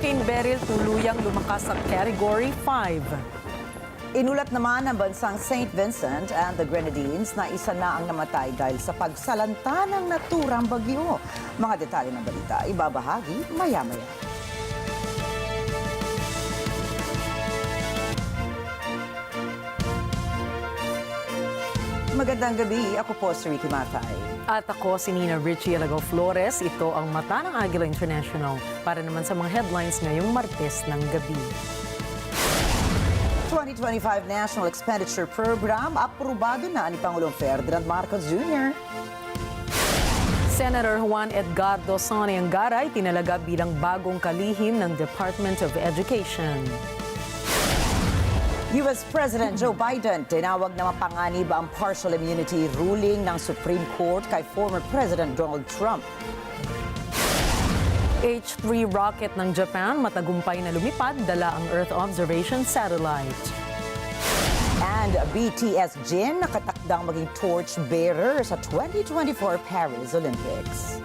Hurricane Beryl tuluyang lumakas sa Category 5. Inulat naman ng bansang St. Vincent and the Grenadines na isa na ang namatay dahil sa pagsalanta ng naturang bagyo. Mga detalye ng balita ibabahagi maya-maya. Magandang gabi, ako po si Ricky Matay. At ako si Nina Richie Alagaw Flores. Ito ang Mata ng Agila International para naman sa mga headlines ngayong Martes ng gabi. 2025 National Expenditure Program, aprobado na ni Pangulong Ferdinand Marcos Jr. Senator Juan Edgardo Sani Angara ay tinalaga bilang bagong kalihim ng Department of Education. U.S. President Joe Biden tinawag na mapanganib ang partial immunity ruling ng Supreme Court kay former President Donald Trump. H-3 rocket ng Japan matagumpay na lumipad dala ang Earth Observation Satellite. And BTS Jin nakatakdang maging torch bearer sa 2024 Paris Olympics.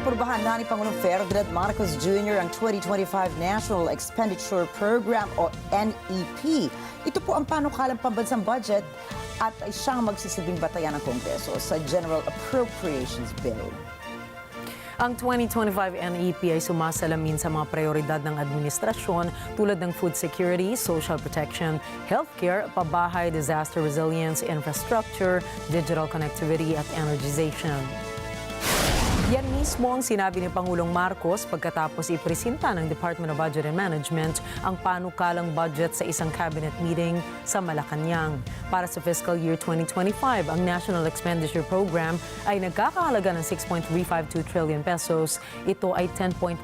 Inaprubahan na ni Pangulong Ferdinand Marcos Jr. ang 2025 National Expenditure Program o NEP. Ito po ang panukalang pambansang budget at ay siyang magsisilbing batayan ng Kongreso sa General Appropriations Bill. Ang 2025 NEP ay sumasalamin sa mga prioridad ng administrasyon tulad ng food security, social protection, healthcare, pabahay, disaster resilience, infrastructure, digital connectivity at energization. Yan mismo ang sinabi ni Pangulong Marcos pagkatapos ipresenta ng Department of Budget and Management ang panukalang budget sa isang cabinet meeting sa Malacanang. Para sa fiscal year 2025, ang National Expenditure Program ay nagkakahalaga ng 6.352 trillion pesos. Ito ay 10.1%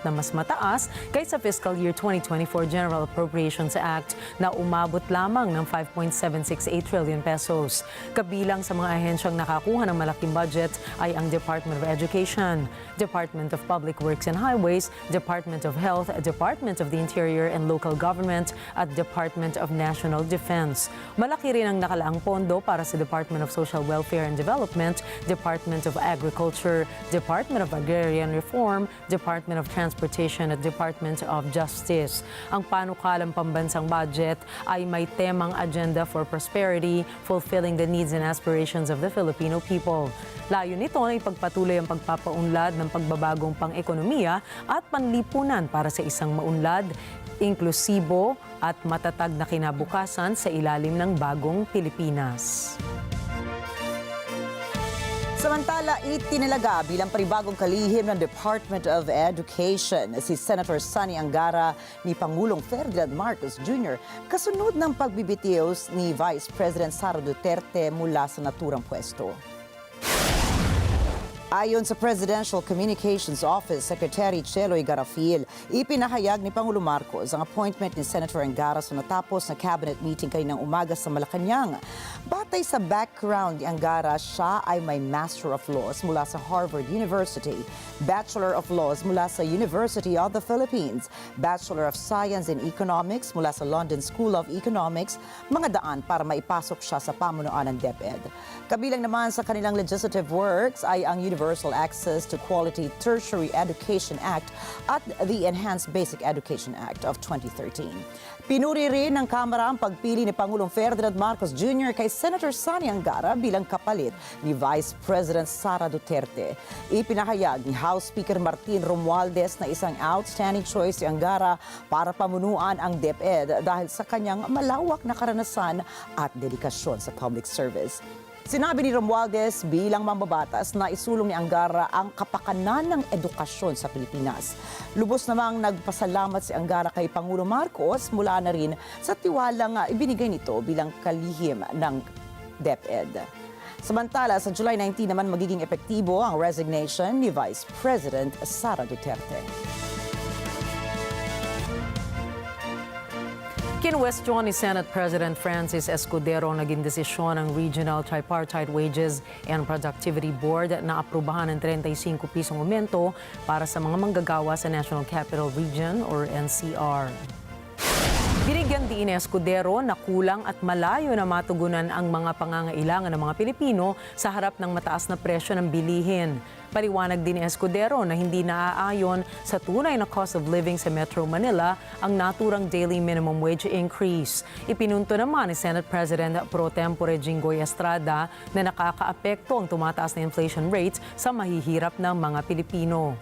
na mas mataas kaysa fiscal year 2024 General Appropriations Act na umabot lamang ng 5.768 trillion pesos. Kabilang sa mga ahensyang nakakuha ng malaking budget ay ang Department of Education, Department of Public Works and Highways, Department of Health, Department of the Interior and Local Government at Department of National Defense. Malaki rin ang nakalaang pondo para sa Department of Social Welfare and Development, Department of Agriculture, Department of Agrarian Reform, Department of Transportation at Department of Justice. Ang panukalang pambansang budget ay may temang Agenda for Prosperity, Fulfilling the Needs and Aspirations of the Filipino People. Layo nito na ipagpatuloy ang pagpapaunlad ng pagbabagong pang-ekonomiya at panlipunan para sa isang maunlad, inklusibo at matatag na kinabukasan sa ilalim ng bagong Pilipinas. Samantala, itinalaga bilang panibagong kalihim ng Department of Education si Senator Sani Angara ni Pangulong Ferdinand Marcos Jr. kasunod ng pagbibitiw ni Vice President Sara Duterte mula sa naturang pwesto. Ayon sa Presidential Communications Office Secretary Cheloy Garafil, ipinahayag ni Pangulo Marcos ang appointment ni Senator Angara sa natapos na cabinet meeting kaninang umaga sa Malacanang. Batay sa background ni Angara, siya ay may Master of Laws mula sa Harvard University, Bachelor of Laws mula sa University of the Philippines, Bachelor of Science in Economics mula sa London School of Economics, mga daan para maipasok siya sa pamunuan ng DepEd. Kabilang naman sa kanilang legislative works ay ang Universal Access to Quality Tertiary Education Act at the Enhanced Basic Education Act of 2013. Pinuri rin ng Kamara ang pagpili ni Pangulong Ferdinand Marcos Jr. kay Senator Sani Angara bilang kapalit ni Vice President Sara Duterte. Ipinahayag ni House Speaker Martin Romualdez na isang outstanding choice si Angara para pamunuan ang DepEd dahil sa kanyang malawak na karanasan at dedikasyon sa public service. Sinabi ni Romualdez bilang mambabatas na isulong ni Angara ang kapakanan ng edukasyon sa Pilipinas. Lubos namang nagpasalamat si Angara kay Pangulo Marcos mula na rin sa tiwalang ibinigay nito bilang kalihim ng DepEd. Samantala, sa July 19 naman magiging epektibo ang resignation ni Vice President Sara Duterte. Kinwestiyon ni Senate President Francis Escudero ang naging desisyon ng Regional Tripartite Wages and Productivity Board na aprubahan ng 35 pisong aumento para sa mga manggagawa sa National Capital Region or NCR. Binigyan din ni Escudero na kulang at malayo na matugunan ang mga pangangailangan ng mga Pilipino sa harap ng mataas na presyo ng bilihin. Paliwanag din ni Escudero na hindi naaayon sa tunay na cost of living sa Metro Manila ang naturang daily minimum wage increase. Ipinunto naman ni Senate President Pro Tempore Jinggoy Estrada na nakakaapekto ang tumataas na inflation rates sa mahihirap ng mga Pilipino.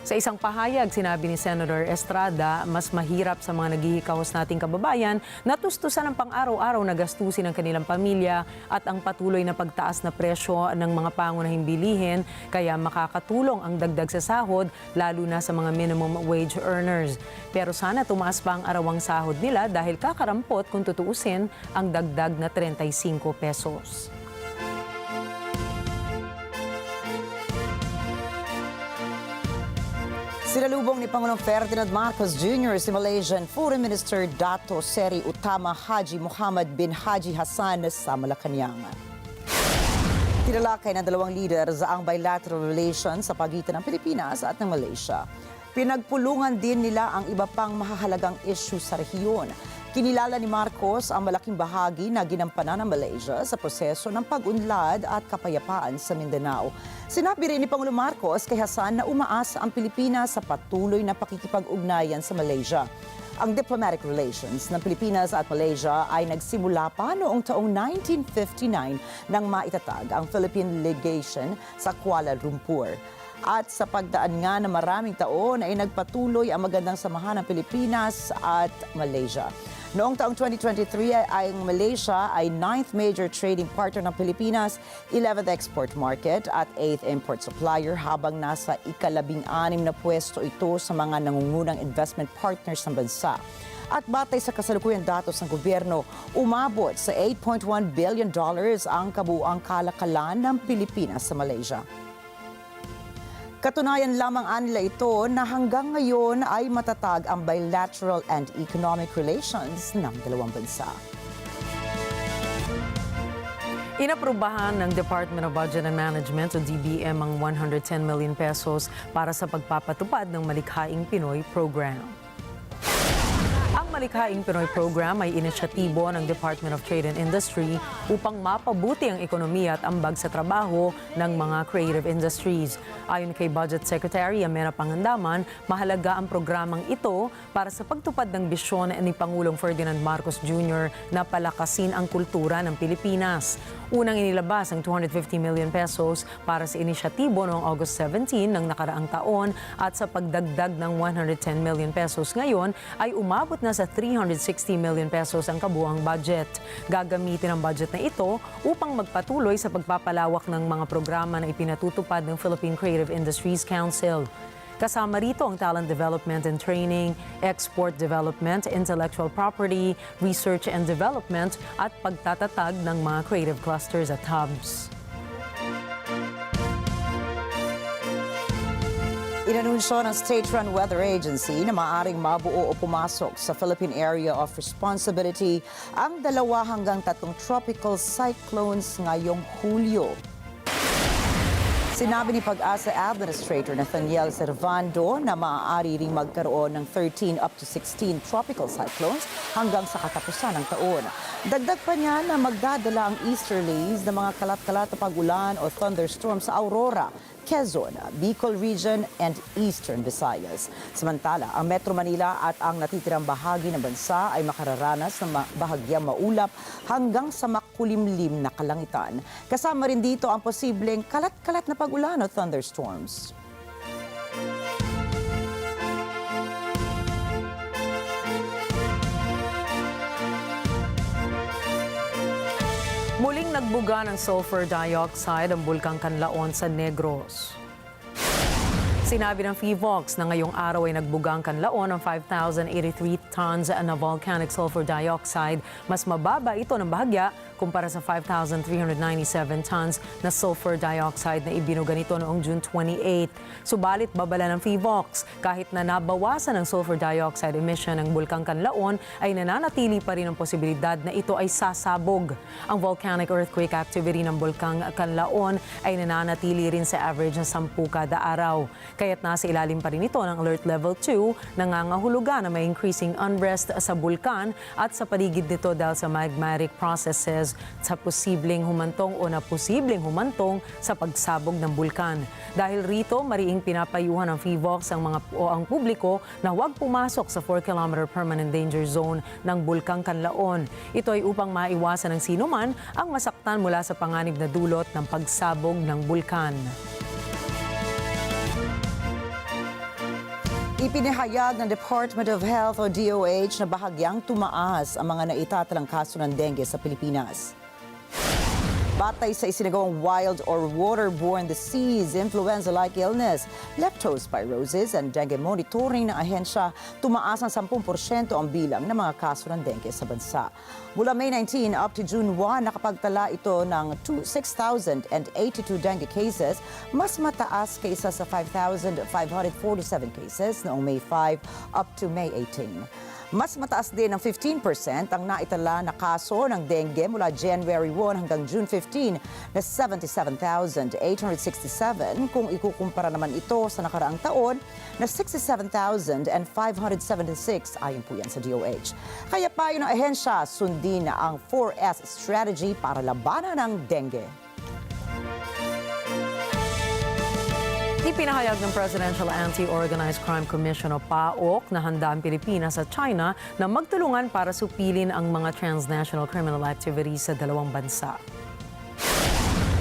Sa isang pahayag, sinabi ni Senator Estrada, mas mahirap sa mga naghihikahos nating kababayan na tustusan ang pang-araw-araw na gastusin ng kanilang pamilya at ang patuloy na pagtaas na presyo ng mga pangunahing bilihin, kaya makakatulong ang dagdag sa sahod lalo na sa mga minimum wage earners. Pero sana tumaas pa ang arawang sahod nila dahil kakarampot kung tutuusin ang dagdag na 35 pesos. Sinalubong ni Pangulong Ferdinand Marcos Jr. si Malaysian Foreign Minister Dato Seri Utama Haji Muhammad bin Haji Hassan sa Malacanang. Tinalakay ng dalawang leaders ang bilateral relations sa pagitan ng Pilipinas at ng Malaysia. Pinagpulungan din nila ang iba pang mahahalagang issue sa rehiyon. Kinilala ni Marcos ang malaking bahagi na ginampanan ng Malaysia sa proseso ng pag-unlad at kapayapaan sa Mindanao. Sinabi rin ni Pangulong Marcos kay Hassan na umaasa ang Pilipinas sa patuloy na pakikipag-ugnayan sa Malaysia. Ang diplomatic relations ng Pilipinas at Malaysia ay nagsimula pa noong taong 1959 nang maitatag ang Philippine Legation sa Kuala Lumpur. At sa pagdaan nga na maraming taon ay nagpatuloy ang magandang samahan ng Pilipinas at Malaysia. Noong taong 2023 ay ang Malaysia ay 9th major trading partner ng Pilipinas, 11th export market at 8th import supplier habang nasa ika-16 na pwesto ito sa mga nangungunang investment partners ng bansa. At batay sa kasalukuyang datos ng gobyerno, umabot sa $8.1 billion ang kabuuang kalakalan ng Pilipinas sa Malaysia. Katunayan lamang nila ito na hanggang ngayon ay matatag ang bilateral and economic relations ng dalawang bansa. Inaprubahan ng Department of Budget and Management o DBM ang 110 million pesos para sa pagpapatupad ng Malikhaing Pinoy program. Ang Malikhaing Pinoy program ay inisyatibo ng Department of Trade and Industry upang mapabuti ang ekonomiya at ambag sa trabaho ng mga creative industries. Ayon kay Budget Secretary Amena Pangandaman, mahalaga ang programang ito para sa pagtupad ng bisyon ni Pangulong Ferdinand Marcos Jr. na palakasin ang kultura ng Pilipinas. Unang inilabas ang 250 million pesos para sa inisyatibo noong August 17 ng nakaraang taon at sa pagdagdag ng 110 million pesos ngayon ay umabot na sa 360 million pesos ang kabuuang budget. Gagamitin ang budget na ito upang magpatuloy sa pagpapalawak ng mga programa na ipinatutupad ng Philippine Creative Industries Council. Kasama rito ang talent development and training, export development, intellectual property, research and development at pagtatatag ng mga creative clusters at hubs. Inanunsyo ng State-run Weather Agency na maaaring mabuo o pumasok sa Philippine Area of Responsibility ang 2 hanggang 3 tropical cyclones ngayong Hulyo. Sinabi ni Pag-asa Administrator Nathaniel Servando na maaari ring magkaroon ng 13 up to 16 tropical cyclones hanggang sa katapusan ng taon. Dagdag pa niya na magdadala ang easterlies ng mga kalat-kalat na pag-ulan o thunderstorm sa Aurora, Quezon, Bicol Region, and Eastern Visayas. Samantala, ang Metro Manila at ang natitirang bahagi ng bansa ay makararanas ng bahagyang maulap hanggang sa makulimlim na kalangitan. Kasama rin dito ang posibleng kalat-kalat na pag-ulan o thunderstorms. Muling nagbuga ng sulfur dioxide ang bulkang Canlaon sa Negros. Sinabi ng PHIVOLCS na ngayong araw ay nagbugang kanlaon ng 5,083 tons na volcanic sulfur dioxide. Mas mababa ito ng bahagya kumpara sa 5,397 tons na sulfur dioxide na ibinuga nito noong June 28. Subalit babala ng PHIVOLCS, kahit na nabawasan ang sulfur dioxide emission ng bulkang Kanlaon, ay nananatili pa rin ang posibilidad na ito ay sasabog. Ang volcanic earthquake activity ng bulkang Kanlaon ay nananatili rin sa average na 10 kada araw. Kaya't nasa ilalim pa rin ito ng Alert Level 2, nangangahulugan na may increasing unrest sa bulkan at sa paligid nito dahil sa magmatic processes sa posibleng humantong humantong sa pagsabog ng bulkan. Dahil rito, mariing pinapayuhan ng PHIVOLCS ang publiko na huwag pumasok sa 4-kilometer permanent danger zone ng bulkang Kanlaon. Ito ay upang maiwasan ng sinuman ang masaktan mula sa panganib na dulot ng pagsabog ng bulkan. Ipinahayag ng Department of Health o DOH na bahagyang tumaas ang mga naitatalang kaso ng dengue sa Pilipinas. Batay sa isinagawang wild or waterborne disease, influenza-like illness, leptospirosis and dengue monitoring ng ahensya, tumaas ng 10% ang bilang ng mga kaso ng dengue sa bansa. Mula May 19 up to June 1, nakapagtala ito ng 6,082 dengue cases, mas mataas kaysa sa 5,547 cases noong May 5 up to May 18. Mas mataas din ng 15% ang naitala na kaso ng dengue mula January 1 hanggang June 15 na 77,867 kung ikukumpara naman ito sa nakaraang taon na 67,576 ayon po yan sa DOH. Kaya payo ng ahensya, sundin ang 4S strategy para labanan ng dengue. Ipinahayag ng Presidential Anti-Organized Crime Commission o PAOC na handa ang Pilipinas at China na magtulungan para supilin ang mga transnational criminal activities sa dalawang bansa.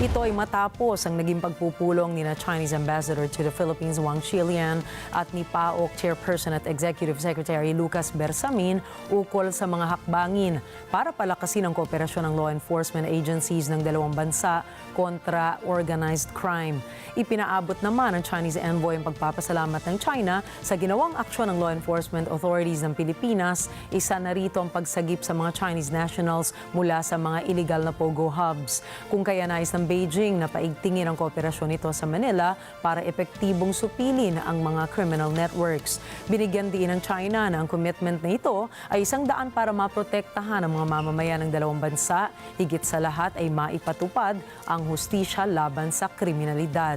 Ito ay matapos ang naging pagpupulong ni Chinese Ambassador to the Philippines, Wang Chilian, at ni PAOC Chairperson at Executive Secretary Lucas Bersamin ukol sa mga hakbangin para palakasin ang kooperasyon ng law enforcement agencies ng dalawang bansa kontra organized crime. Ipinaabot naman ng Chinese envoy ang pagpapasalamat ng China sa ginawang aksyon ng law enforcement authorities ng Pilipinas. Isa na rito ang pagsagip sa mga Chinese nationals mula sa mga illegal na pogo hubs. Kung kaya nais ng Beijing na paigtingin ang kooperasyon nito sa Manila para epektibong supilin ang mga criminal networks. Binigyan din ng China na ang commitment na ito ay isang daan para maprotektahan ang mga mamamayan ng dalawang bansa. Higit sa lahat ay maipatupad ang hustisya laban sa kriminalidad.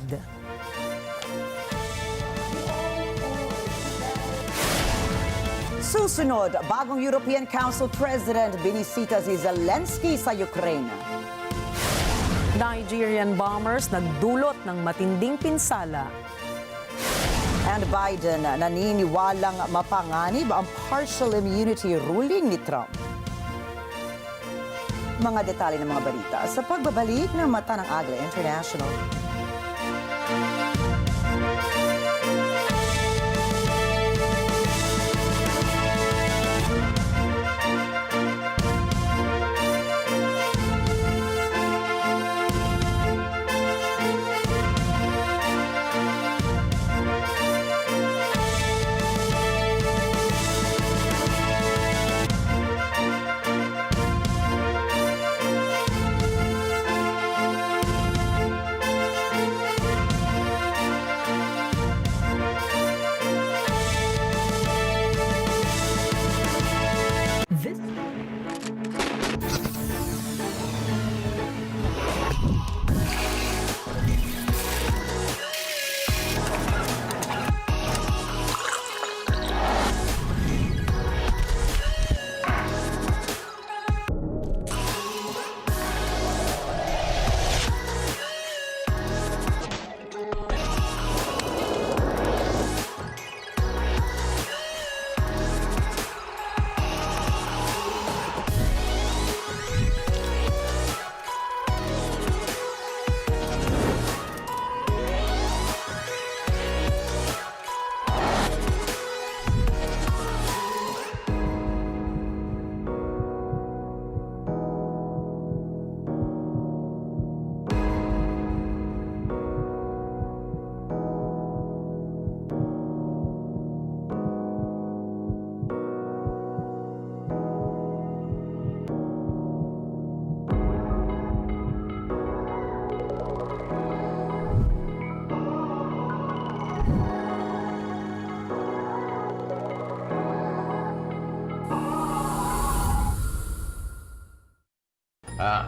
Susunod, bagong European Council President binisita si Zelensky sa Ukraine. Nigerian bombers nagdulot ng matinding pinsala. And Biden naniniwalang mapanganib ang partial immunity ruling ni Trump. Mga detalye ng mga balita sa pagbabalik ng Mata ng Agila International.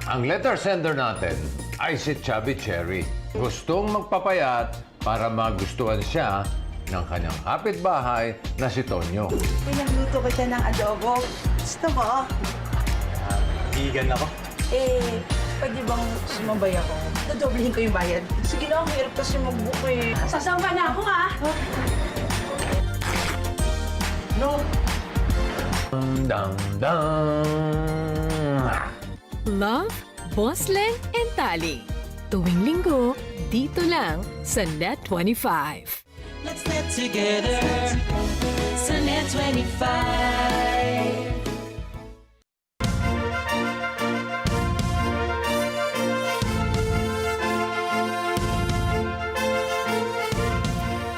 Ang letter sender natin ay si Chubby Cherry. Gustong magpapayat para magustuhan siya ng kanyang kapitbahay na si Tonyo. Pinagluto ko siya ng adobo. Gusto mo? Vegan ako. Pwede bang sumabay ako? Dodoblehin ko yung bayad. Sige lang, hirap kasi mag-book eh. Sasamba na ako, ha? No. Dang dang. Love, Bosleng and Tali. Tuwing linggo, dito lang sa Net 25. Let's net together sa Net 25.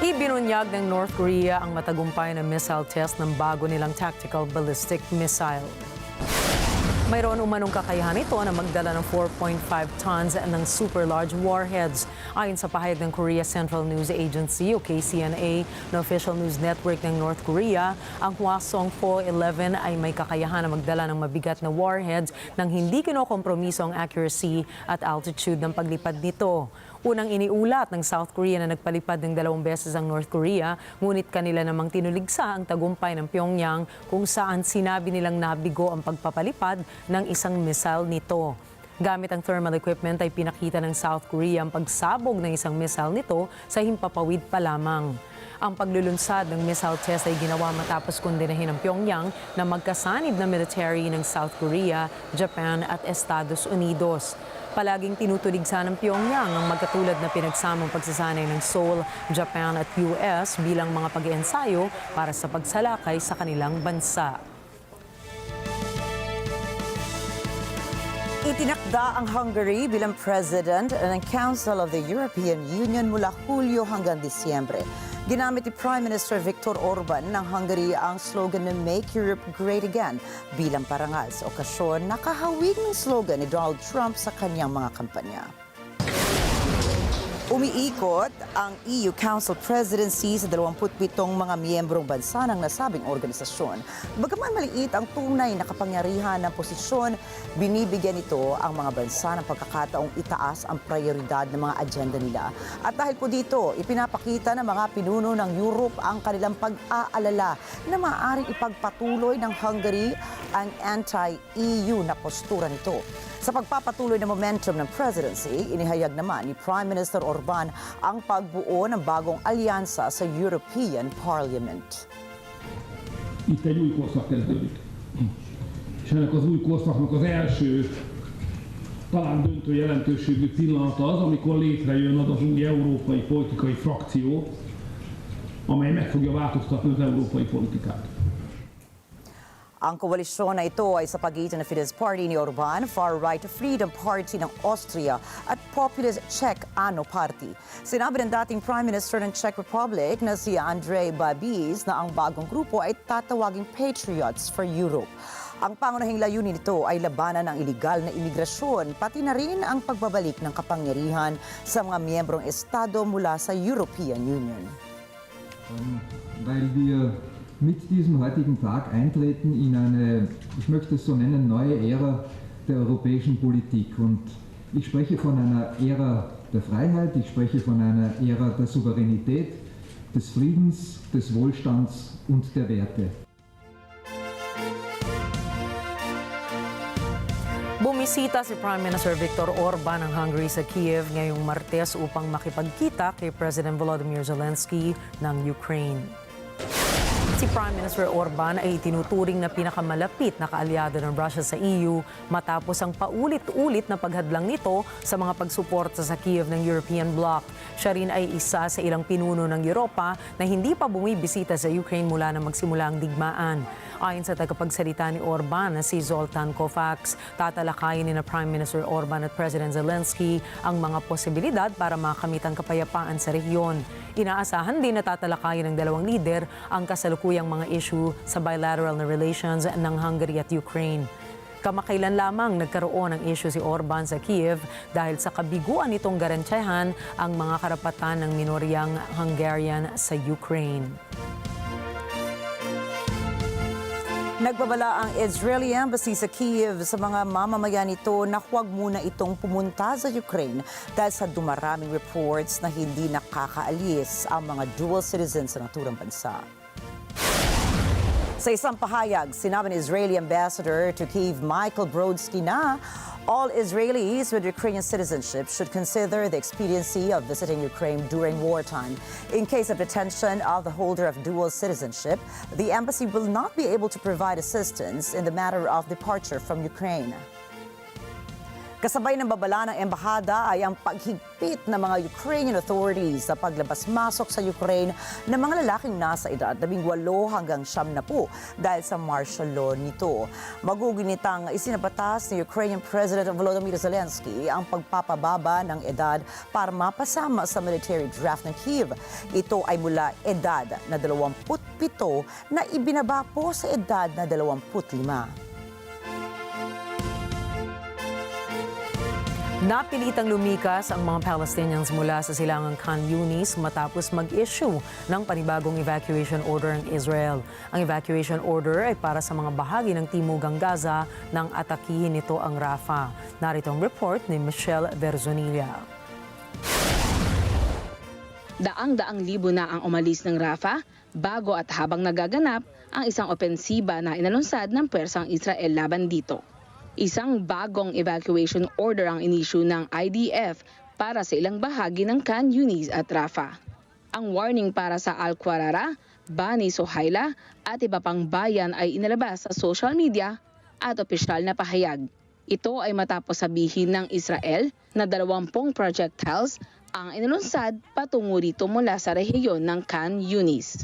Ibinunyag ng North Korea ang matagumpay na missile test ng bago nilang tactical ballistic missile. Mayroon umanong kakayahan ito na magdala ng 4.5 tons ng super large warheads. Ayon sa pahayag ng Korea Central News Agency o KCNA na official news network ng North Korea, ang Hwasong Po-11 ay may kakayahan na magdala ng mabigat na warheads nang hindi kinokompromiso ang accuracy at altitude ng paglipad nito. Unang iniulat ng South Korea na nagpalipad ng 2 beses ang North Korea, ngunit kanila namang tinuligsa ang tagumpay ng Pyongyang kung saan sinabi nilang nabigo ang pagpapalipad ng isang missile nito. Gamit ang thermal equipment ay pinakita ng South Korea ang pagsabog ng isang missile nito sa himpapawid pa lamang. Ang paglulunsad ng missile test ay ginawa matapos kondinahin ng Pyongyang na magkasanib na military ng South Korea, Japan at Estados Unidos. Palaging tinutuligsa ng Pyongyang ang magkatulad na pinagsamang pagsasanay ng Seoul, Japan at US bilang mga pag-iensayo para sa pagsalakay sa kanilang bansa. Itinakda ang Hungary bilang President ng Council of the European Union mula Hulyo hanggang Disyembre. Ginamit ni Prime Minister Viktor Orban ng Hungary ang slogan na Make Europe Great Again bilang parangal sa okasyon na kahawig ng slogan ni Donald Trump sa kanyang mga kampanya. Umiikot ang EU Council Presidency sa 27 mga miyembrong bansa ng nasabing organisasyon. Bagaman maliit ang tunay na kapangyarihan ng posisyon, binibigyan ito ang mga bansa ng pagkakataong itaas ang prioridad ng mga agenda nila. At dahil po dito, ipinapakita ng mga pinuno ng Europe ang kanilang pag-aalala na maaaring ipagpatuloy ng Hungary ang anti-EU na postura nito. Sa pagpapatuloy ng momentum ng presidency, inihayag naman ni Prime Minister Orban ang pagbuo ng bagong alyansa sa European Parliament. Itt egy új korszak kezdődik. És ennek az új korszaknak az első, talán döntő jelentőségű pillanata az, amikor létrejön az az új európai politikai frakció, amely meg fogja változtatni az európai politikát. Ang koalisyon na ito ay sa pagitan ng Fidesz Party ni Orban, far-right Freedom Party ng Austria at populist Czech Ano Party. Sinabi ng dating Prime Minister ng Czech Republic na si Andrej Babis na ang bagong grupo ay tatawaging Patriots for Europe. Ang pangunahing layunin nito ay labanan ng iligal na imigrasyon, pati na rin ang pagbabalik ng kapangyarihan sa mga miyembrong estado mula sa European Union. Weil wir mit diesem heutigen Tag eintreten in eine, ich möchte es so nennen, neue Ära der europäischen Politik. Und ich spreche von einer Ära der Freiheit, ich spreche von einer Ära der Souveränität, des Friedens, des Wohlstands und der Werte. Bumisita si Prime Minister Viktor Orban ng Hungary sa Kiev ngayong Martes upang makipagkita kay President Volodymyr Zelensky ng Ukraine. Si Prime Minister Orban ay itinuturing na pinakamalapit na kaalyado ng Russia sa EU matapos ang paulit-ulit na paghadlang nito sa mga pagsuporta sa Kiev ng European bloc. Siya rin ay isa sa ilang pinuno ng Europa na hindi pa bumibisita sa Ukraine mula na magsimula ang digmaan. Ayon sa tagapagsalita ni Orban na si Zoltan Kovacs, tatalakayin ni na Prime Minister Orban at President Zelensky ang mga posibilidad para makamit ang kapayapaan sa rehiyon. Inaasahan din na tatalakayin ng dalawang lider ang kasalukuyang mga issue sa bilateral na relations ng Hungary at Ukraine. Kamakailan lamang nagkaroon ng issue si Orban sa Kiev dahil sa kabiguan nitong garantyahan ang mga karapatan ng minoryang Hungarian sa Ukraine. Nagbabala ang Israeli Embassy sa Kyiv sa mga mamamayan nito na huwag muna itong pumunta sa Ukraine dahil sa dumaraming reports na hindi nakakaalis ang mga dual citizens sa naturang bansa. Sa isang pahayag, sinabi ni Israeli Ambassador to Kyiv Michael Brodsky na all Israelis with Ukrainian citizenship should consider the expediency of visiting Ukraine during wartime. In case of detention of the holder of dual citizenship, the embassy will not be able to provide assistance in the matter of departure from Ukraine. Kasabay ng babala ng embahada ay ang paghigpit ng mga Ukrainian authorities sa paglabas-masok sa Ukraine ng mga lalaking nasa edad 18 hanggang 90 dahil sa martial law nito. Magugunitang isinabatas ni Ukrainian President Volodymyr Zelensky ang pagpapababa ng edad para mapasama sa military draft ng Kyiv. Ito ay mula edad na 27 na ibinaba po sa edad na 25. Napilitang lumikas ang mga Palestinians mula sa silangang Khan Yunis matapos mag-issue ng panibagong evacuation order ng Israel. Ang evacuation order ay para sa mga bahagi ng timugang Gaza nang atakihin nito ang Rafah. Narito ang report ni Michelle Verzonilla. Daang-daang libo na ang umalis ng Rafah bago at habang nagaganap ang isang opensiba na inalunsad ng pwersang Israel laban dito. Isang bagong evacuation order ang inisyu ng IDF para sa ilang bahagi ng Khan Yunis at Rafah. Ang warning para sa Al-Qarara, Bani Sohaila at iba pang bayan ay inilabas sa social media at opisyal na pahayag. Ito ay matapos sabihin ng Israel na 20 projectiles ang inilunsad patungo rito mula sa rehiyon ng Khan Yunis.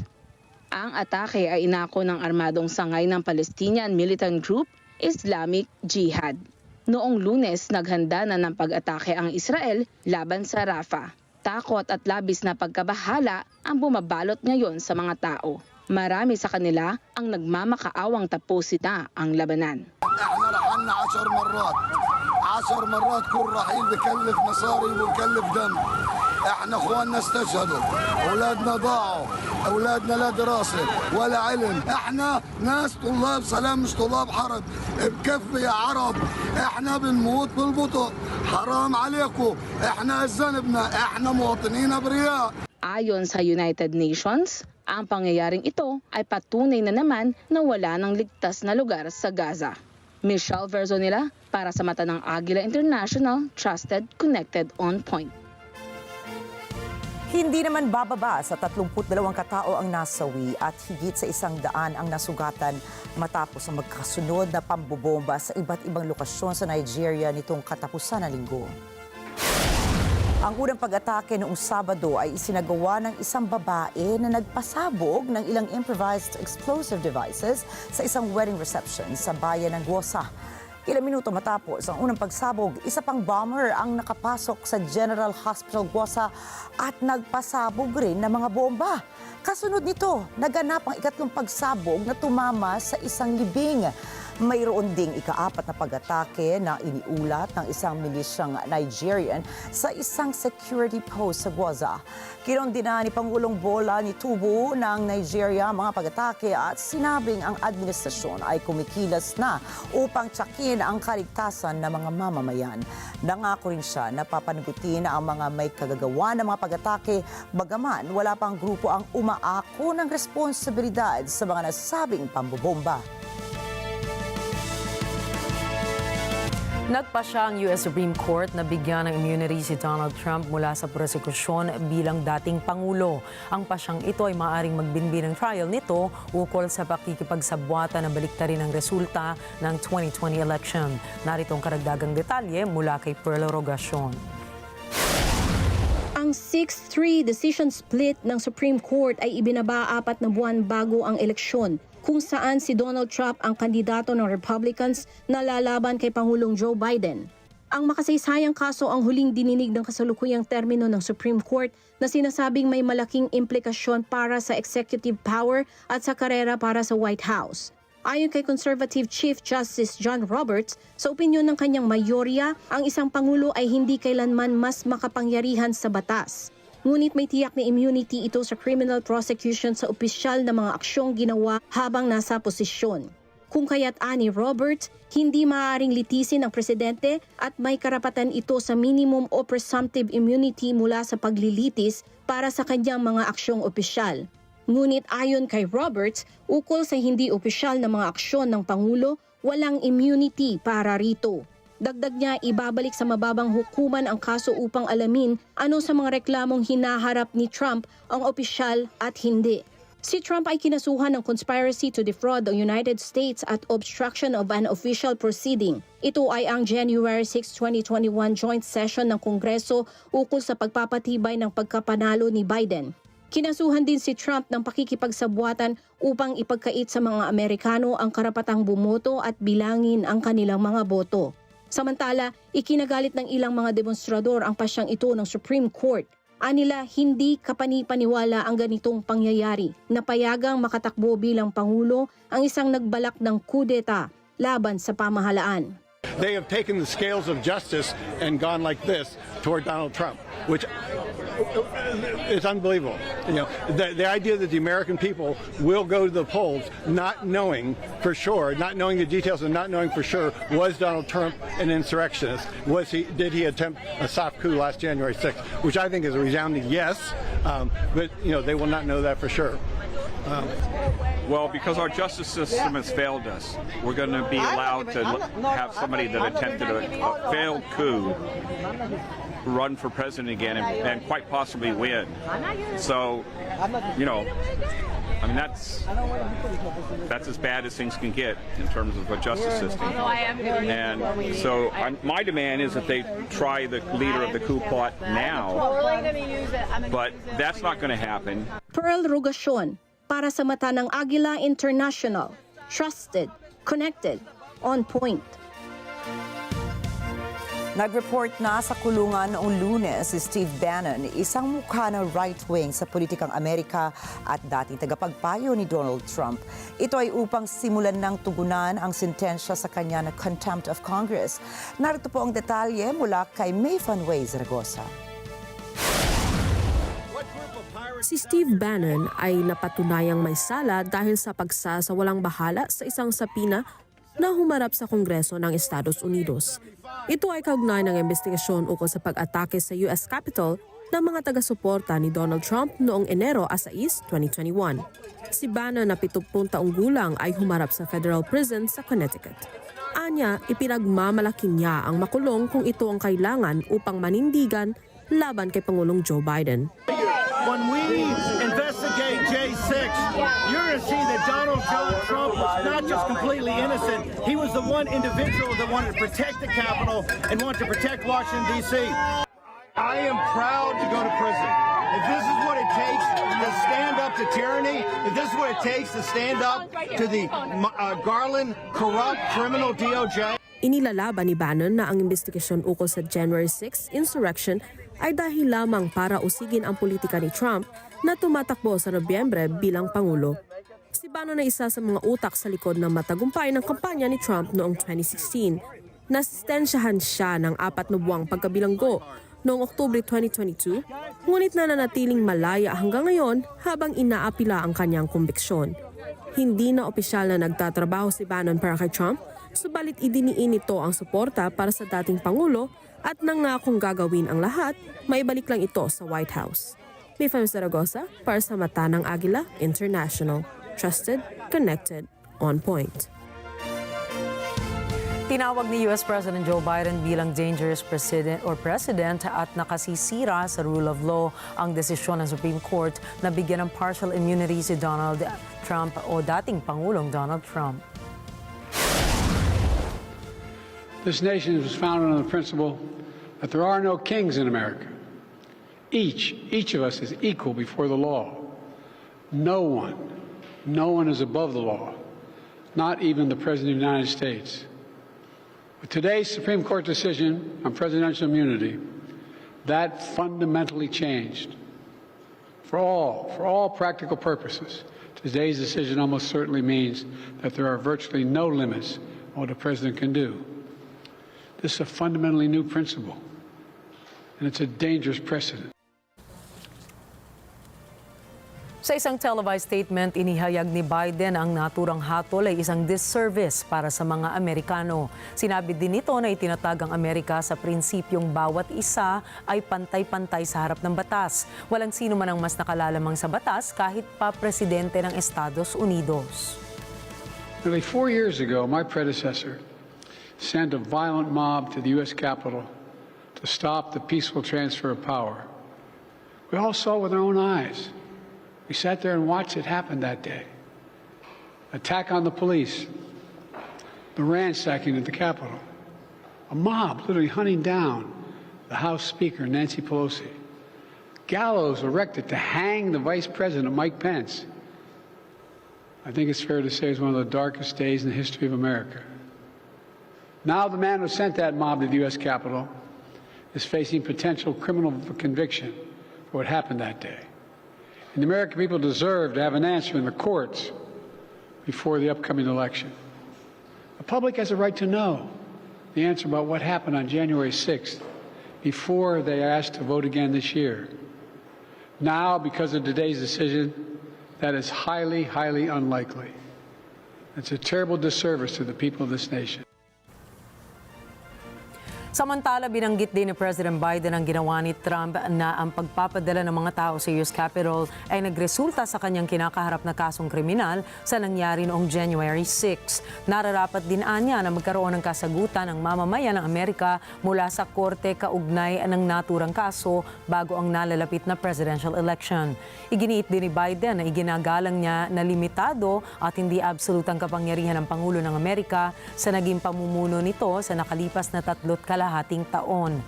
Ang atake ay inako ng armadong sangay ng Palestinian militant group Islamic Jihad. Noong Lunes, naghanda na ng pag-atake ang Israel laban sa Rafah. Takot at labis na pagkabahala ang bumabalot ngayon sa mga tao. Marami sa kanila ang nagmamakaawang tapusin na ang labanan. 10 مرات كل رحيل بكلف مصاري وبكلف دم. احنا اخواننا استشهدوا، اولادنا ضاعوا، اولادنا لا دراسه ولا علم، احنا ناس طلاب سلام مش طلاب حرب، بكفي يا عرب، احنا بنموت بالبطء، حرام عليكم، احنا ذنبنا، احنا مواطنين ابرياء. Ayon sa United Nations, ang pangyayaring ito ay patunay na naman na wala ng ligtas na lugar sa Gaza. Michelle Verzonilla para sa mata ng Agila International, trusted, connected, on point. Hindi naman bababa sa 32 katao ang nasawi at higit sa 100 ang nasugatan matapos ang magkasunod na pambobomba sa iba't ibang lokasyon sa Nigeria nitong katapusan ng linggo. Ang unang pag-atake noong Sabado ay isinagawa ng isang babae na nagpasabog ng ilang improvised explosive devices sa isang wedding reception sa bayan ng Gaza. Ilang minuto matapos ang unang pagsabog, isa pang bomber ang nakapasok sa General Hospital Gaza at nagpasabog rin ng mga bomba. Kasunod nito, naganap ang ikatlong pagsabog na tumama sa isang libing. Mayroon ding ika-4 na pag-atake na iniulat ng isang milisyang Nigerian sa isang security post sa Gaza. Kinondena ni Pangulong Bola Tinubu ng Nigeria ang mga pag-atake at sinabing ang administrasyon ay kumikilos na upang tiyakin ang kaligtasan ng mga mamamayan. Nangako rin siya na papanagutin ang mga may kagagawa ng mga pag-atake, bagaman wala pang grupo ang umaako ng responsibilidad sa mga nasabing pambobomba. Nagpasya ang US Supreme Court na bigyan ng immunity si Donald Trump mula sa prosekusyon bilang dating Pangulo. Ang pasyang ito ay maaaring magbinbin ng trial nito ukol sa pakikipagsabwata na baliktarin ang resulta ng 2020 election. Narito ang karagdagang detalye mula kay Beryl. Ang 6-3 decision split ng Supreme Court ay ibinaba 4 na buwan bago ang eleksyon, kung saan si Donald Trump ang kandidato ng Republicans na lalaban kay Pangulong Joe Biden. Ang makasaysayang kaso ang huling dininig ng kasalukuyang termino ng Supreme Court na sinasabing may malaking implikasyon para sa executive power at sa karera para sa White House. Ayon kay Conservative Chief Justice John Roberts, sa opinyon ng kanyang mayorya, ang isang pangulo ay hindi kailanman mas makapangyarihan sa batas. Ngunit may tiyak na immunity ito sa criminal prosecution sa opisyal na mga aksyong ginawa habang nasa posisyon. Kung kaya't ani Robert, hindi maaaring litisin ng presidente at may karapatan ito sa minimum o presumptive immunity mula sa paglilitis para sa kanyang mga aksyong opisyal. Ngunit ayon kay Roberts, ukol sa hindi opisyal na mga aksyon ng Pangulo, walang immunity para rito. Dagdag niya, ibabalik sa mababang hukuman ang kaso upang alamin ano sa mga reklamong hinaharap ni Trump ang opisyal at hindi. Si Trump ay kinasuhan ng conspiracy to defraud the United States at obstruction of an official proceeding. Ito ay ang January 6, 2021 joint session ng Kongreso ukol sa pagpapatibay ng pagkapanalo ni Biden. Kinasuhan din si Trump ng pakikipagsabwatan upang ipagkait sa mga Amerikano ang karapatang bumoto at bilangin ang kanilang mga boto. Samantala, ikinagalit ng ilang mga demonstrador ang pasyang ito ng Supreme Court. Anila, hindi kapani-paniwala ang ganitong pangyayari na payagang makatakbo bilang Pangulo ang isang nagbalak ng kudeta laban sa pamahalaan. They have taken the scales of justice and gone like this toward Donald Trump, which is unbelievable. You know, the idea that the American people will go to the polls not knowing for sure, not knowing the details and not knowing for sure, was Donald Trump an insurrectionist? Did he attempt a soft coup last January 6th? Which I think is a resounding yes, but you know, they will not know that for sure. Well, because our justice system has failed us, we're going to be allowed to have somebody that attempted a failed coup run for president again and quite possibly win. So, you know, I mean, that's as bad as things can get in terms of a justice system. And so my demand is that they try the leader of the coup plot now, but that's not going to happen. Pearl Rogacion, para sa mata ng Agila International. Trusted, connected, on point. Nag-report na sa kulungan noong Lunes si Steve Bannon, isang mukha ng right-wing sa politikang Amerika at dating tagapagpayo ni Donald Trump. Ito ay upang simulan ng tugunan ang sentensya sa kanya na contempt of Congress. Narito po ang detalye mula kay May Fanway Zaragoza. Si Steve Bannon ay napatunayang may sala dahil sa pagsasawalang bahala sa isang sapina na humarap sa Kongreso ng Estados Unidos. Ito ay kaugnay ng investigasyon ukol sa pag-atake sa US Capitol ng mga taga-suporta ni Donald Trump noong Enero 6, 2021. Si Bannon na 70 taong gulang ay humarap sa federal prison sa Connecticut. Anya, ipinagmamalaki niya ang makulong kung ito ang kailangan upang manindigan laban kay Pangulong Joe Biden. When we investigate J6, you're going to see that Donald Trump was not just completely innocent. He was the one individual that wanted to protect the Capitol and wanted to protect Washington, D.C. I am proud to go to prison. If this is what it takes to stand up to tyranny, if this is what it takes to stand up to the Garland, corrupt, criminal DOJ. Inilalaban ni Bannon na ang investigasyon ukol sa January 6 insurrection ay dahil lamang para usigin ang politika ni Trump na tumatakbo sa Nobyembre bilang Pangulo. Si Bannon ay isa sa mga utak sa likod ng matagumpay ng kampanya ni Trump noong 2016. Nasistensyahan siya ng 4 na buwang pagkabilanggo noong Oktubre 2022, ngunit nananatiling malaya hanggang ngayon habang inaapila ang kanyang kumbiksyon. Hindi na opisyal na nagtatrabaho si Bannon para kay Trump, subalit idiniin ito ang suporta para sa dating Pangulo at nangakong gagawin ang lahat, maibalik lang ito sa White House. May Zaragoza para sa mata ng Agila International. Trusted, connected, on point. Tinawag ni US President Joe Biden bilang dangerous president at nakasisira sa rule of law ang desisyon ng Supreme Court na bigyan ng partial immunity si Donald Trump o dating Pangulong Donald Trump. This nation was founded on the principle that there are no kings in America. Each of us is equal before the law. No one is above the law, not even the President of the United States. With today's Supreme Court decision on presidential immunity, that fundamentally changed. For all practical purposes, today's decision almost certainly means that there are virtually no limits on what a president can do. This is a fundamentally new principle, and it's a dangerous precedent. Sa isang televised statement, inihayag ni Biden ang naturang hatol ay isang disservice para sa mga Amerikano. Sinabi din nito na itinatag ang Amerika sa prinsipyong bawat isa ay pantay-pantay sa harap ng batas. Walang sino man ang mas nakalalamang sa batas kahit pa presidente ng Estados Unidos. Nearly 4 years ago, my predecessor sent a violent mob to the U.S. Capitol to stop the peaceful transfer of power. We all saw it with our own eyes. We sat there and watched it happen that day. Attack on the police, the ransacking of the Capitol, a mob literally hunting down the House Speaker, Nancy Pelosi, gallows erected to hang the Vice President, Mike Pence. I think it's fair to say it's one of the darkest days in the history of America. Now the man who sent that mob to the U.S. Capitol is facing potential criminal conviction for what happened that day. And the American people deserve to have an answer in the courts before the upcoming election. The public has a right to know the answer about what happened on January 6th before they are asked to vote again this year. Now, because of today's decision, that is highly, highly unlikely. It's a terrible disservice to the people of this nation. Samantala, binanggit din ni President Biden ang ginawa ni Trump na ang pagpapadala ng mga tao sa US Capitol ay nagresulta sa kanyang kinakaharap na kasong kriminal sa nangyari noong January 6. Nararapat din anya na magkaroon ng kasagutan ng mamamayan ng Amerika mula sa korte kaugnay ng naturang kaso bago ang nalalapit na presidential election. Iginiit din ni Biden na iginagalang niya na limitado at hindi absolutang kapangyarihan ng Pangulo ng Amerika sa naging pamumuno nito sa nakalipas na 3 kalahating taon.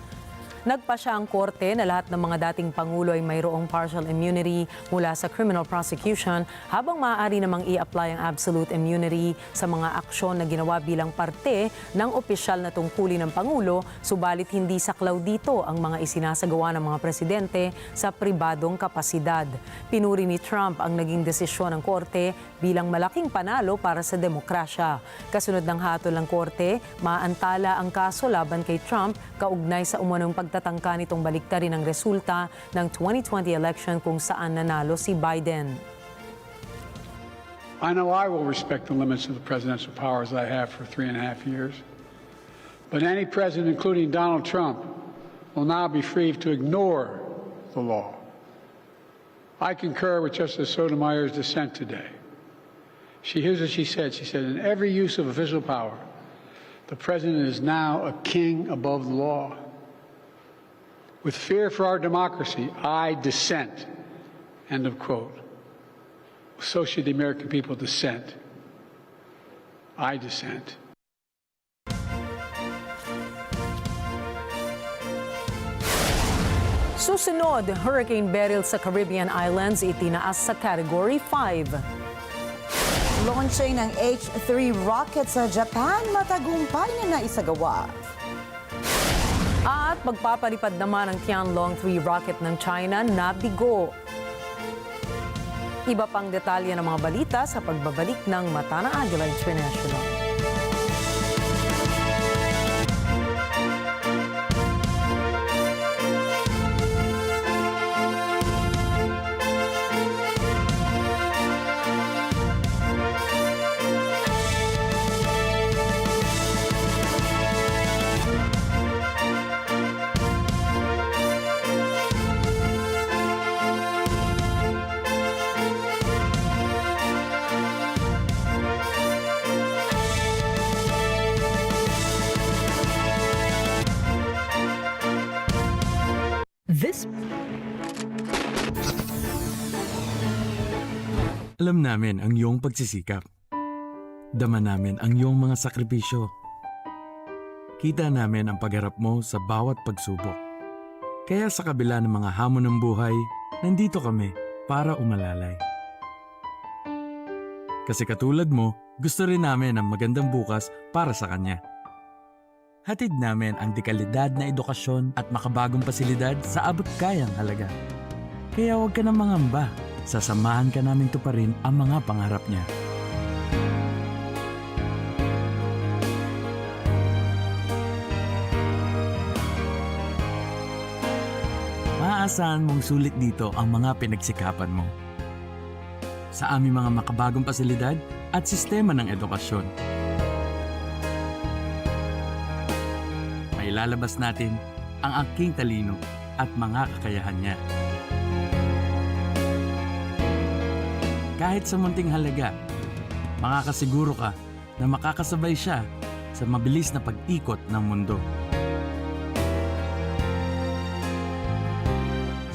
Nagpa siya ang korte na lahat ng mga dating Pangulo ay mayroong partial immunity mula sa criminal prosecution habang maaari namang i-apply ang absolute immunity sa mga aksyon na ginawa bilang parte ng opisyal na tungkulin ng Pangulo, subalit hindi saklaw dito ang mga isinasagawa ng mga presidente sa pribadong kapasidad. Pinuri ni Trump ang naging desisyon ng korte bilang malaking panalo para sa demokrasya. Kasunod ng hatol ng korte, maantala ang kaso laban kay Trump kaugnay sa umunong pagtatangka nitong baliktarin ang resulta ng 2020 election kung saan nanalo si Biden. I know I will respect the limits of the presidential powers I have for 3.5 years. But any president, including Donald Trump, will now be free to ignore the law. I concur with Justice Sotomayor's dissent today. Here's what she said. She said, in every use of official power, the president is now a king above the law. With fear for our democracy, I dissent. End of quote. So should the American people dissent. I dissent. Susunod, Hurricane Beryl sa Caribbean Islands itinaas sa Category 5. Launching ng H-3 rocket sa Japan, matagumpay na naisagawa. At magpapalipad naman ang Tianlong 3 rocket ng China na bigo. Iba pang detalye ng mga balita sa pagbabalik ng Mata ng Agila International. Alam namin ang iyong pagsisikap. Dama namin ang iyong mga sakripisyo. Kita namin ang pagharap mo sa bawat pagsubok. Kaya sa kabila ng mga hamon ng buhay, nandito kami para umalalay. Kasi katulad mo, gusto rin namin ang magandang bukas para sa kanya. Hatid namin ang dekalidad na edukasyon at makabagong pasilidad sa abot kayang halaga. Kaya huwag ka nang mangamba. Sasamahan ka namin tuparin ang mga pangarap niya. Maaasahan mong sulit dito ang mga pinagsikapan mo. sa aming mga makabagong pasilidad at sistema ng edukasyon. Mailalabas natin ang aking talino at mga kakayahan niya. Kahit sa munting halaga, makakasiguro ka na makakasabay siya sa mabilis na pag-ikot ng mundo.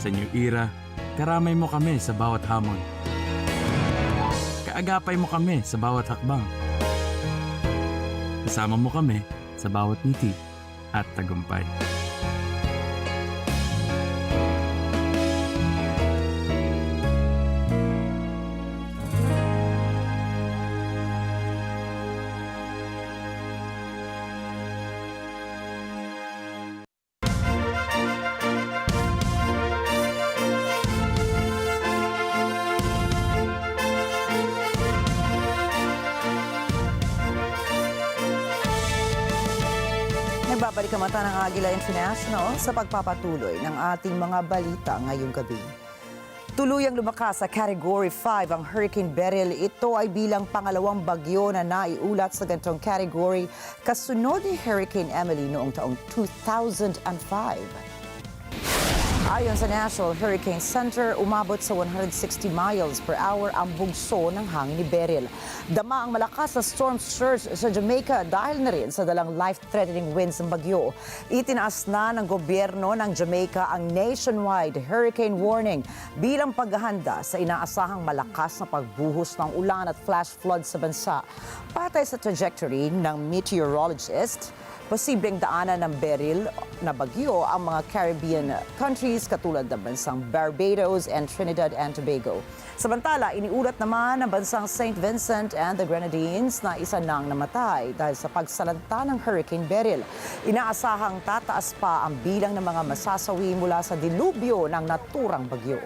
Sa New Era, karamay mo kami sa bawat hamon. Kaagapay mo kami sa bawat hakbang. Kasama mo kami sa bawat ngiti at tagumpay. Nagbabalik ang mata ng Agila International sa pagpapatuloy ng ating mga balita ngayong gabi. Tuluyang lumakas sa Category 5 ang Hurricane Beryl. Ito ay bilang pangalawang bagyo na naiulat sa ganitong category kasunod ni Hurricane Emily noong taong 2005. Ayon sa National Hurricane Center, umabot sa 160 miles per hour ang bugso ng hangin ni Beryl. Dama ang malakas na storm surge sa Jamaica dahil na rin sa dalang life-threatening winds ng bagyo. Itinaas na ng gobyerno ng Jamaica ang nationwide hurricane warning bilang paghahanda sa inaasahang malakas na pagbuhos ng ulan at flash flood sa bansa. Patay sa trajectory ng meteorologist, posibleng daanan ng Beryl na bagyo ang mga Caribbean countries katulad ng bansang Barbados and Trinidad and Tobago. Samantala, iniulat naman ng bansang St. Vincent and the Grenadines na isa nang namatay dahil sa pagsalanta ng Hurricane Beryl. Inaasahang tataas pa ang bilang ng mga masasawi mula sa dilubyo ng naturang bagyo.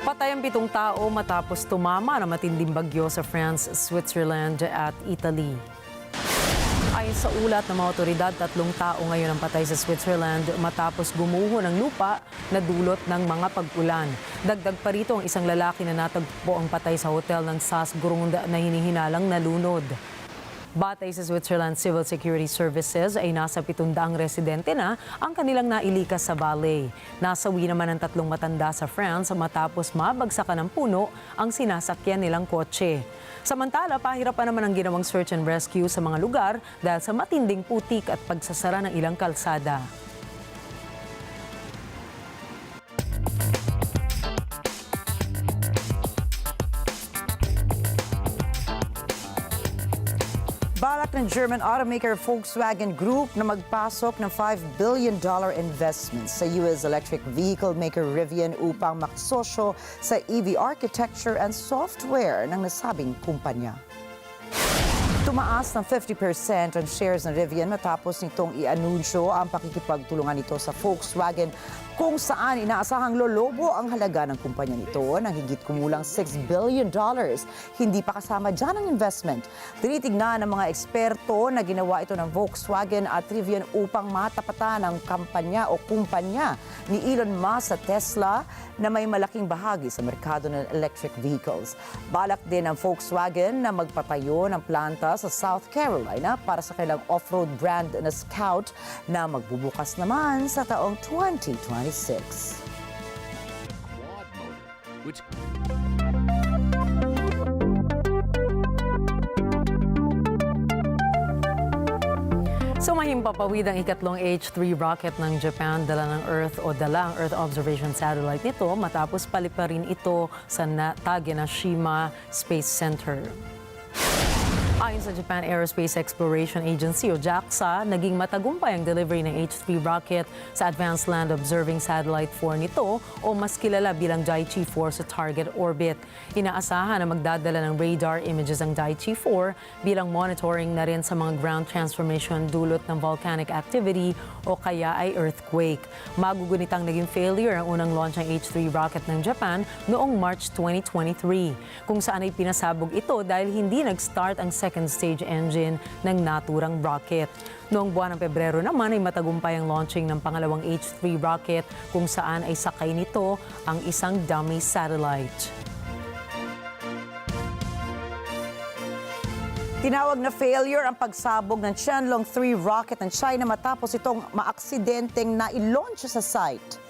Patay ang 7 tao matapos tumama na matinding bagyo sa France, Switzerland at Italy. Ayon sa ulat ng mga otoridad, 3 tao ngayon ang patay sa Switzerland matapos gumuho ng lupa na dulot ng mga pag-ulan. Dagdag pa rito ang isang lalaki na natagpo ang patay sa hotel ng Salzgrund na hinihinalang nalunod. Batay sa Switzerland Civil Security Services ay nasa 700 residente na ang kanilang nailikas sa Valais. Nasawi naman ang 3 matanda sa France matapos mabagsakan ng puno ang sinasakyan nilang kotse. Samantala, pahirapan naman ang ginawang search and rescue sa mga lugar dahil sa matinding putik at pagsasara ng ilang kalsada. Balak ng German automaker Volkswagen Group na magpasok ng $5 billion investment sa US electric vehicle maker Rivian upang maksosyo sa EV architecture and software ng nasabing kumpanya. Tumaas ng 50% ang shares ng Rivian matapos nitong i-anunsyo ang pakikipagtulungan nito sa Volkswagen kung saan inaasahang lolobo ang halaga ng kumpanya nito ng higit kumulang $6 billion. Hindi pa kasama dyan ang investment. Tinitignan ng mga eksperto na ginawa ito ng Volkswagen at Rivian upang matapatan ang kampanya o kumpanya ni Elon Musk sa Tesla na may malaking bahagi sa merkado ng electric vehicles. Balak din ng Volkswagen na magpatayo ng planta sa South Carolina para sa kanilang off-road brand na Scout na magbubukas naman sa taong 2026. Sumahimpapawid ang ikatlong H3 rocket ng Japan dala ang Earth Observation Satellite nito matapos paliparin ito sa Tagenashima Space Center. Ayon sa Japan Aerospace Exploration Agency o JAXA, naging matagumpay ang delivery ng H3 rocket sa Advanced Land Observing Satellite 4 nito o mas kilala bilang Daiichi 4 sa target orbit. Inaasahan na magdadala ng radar images ang Daiichi 4 bilang monitoring na rin sa mga ground transformation dulot ng volcanic activity o kaya ay earthquake. Magugunitang naging failure ang unang launch ng H3 rocket ng Japan noong March 2023, kung saan ay pinasabog ito dahil hindi nag-start ang second second stage engine ng naturang rocket. Noong buwan ng Pebrero naman ay matagumpay ang launching ng pangalawang H-3 rocket kung saan ay sakay nito ang isang dummy satellite. Tinawag na failure ang pagsabog ng Tianlong-3 rocket ng China matapos itong maaksidenteng na-launch sa site.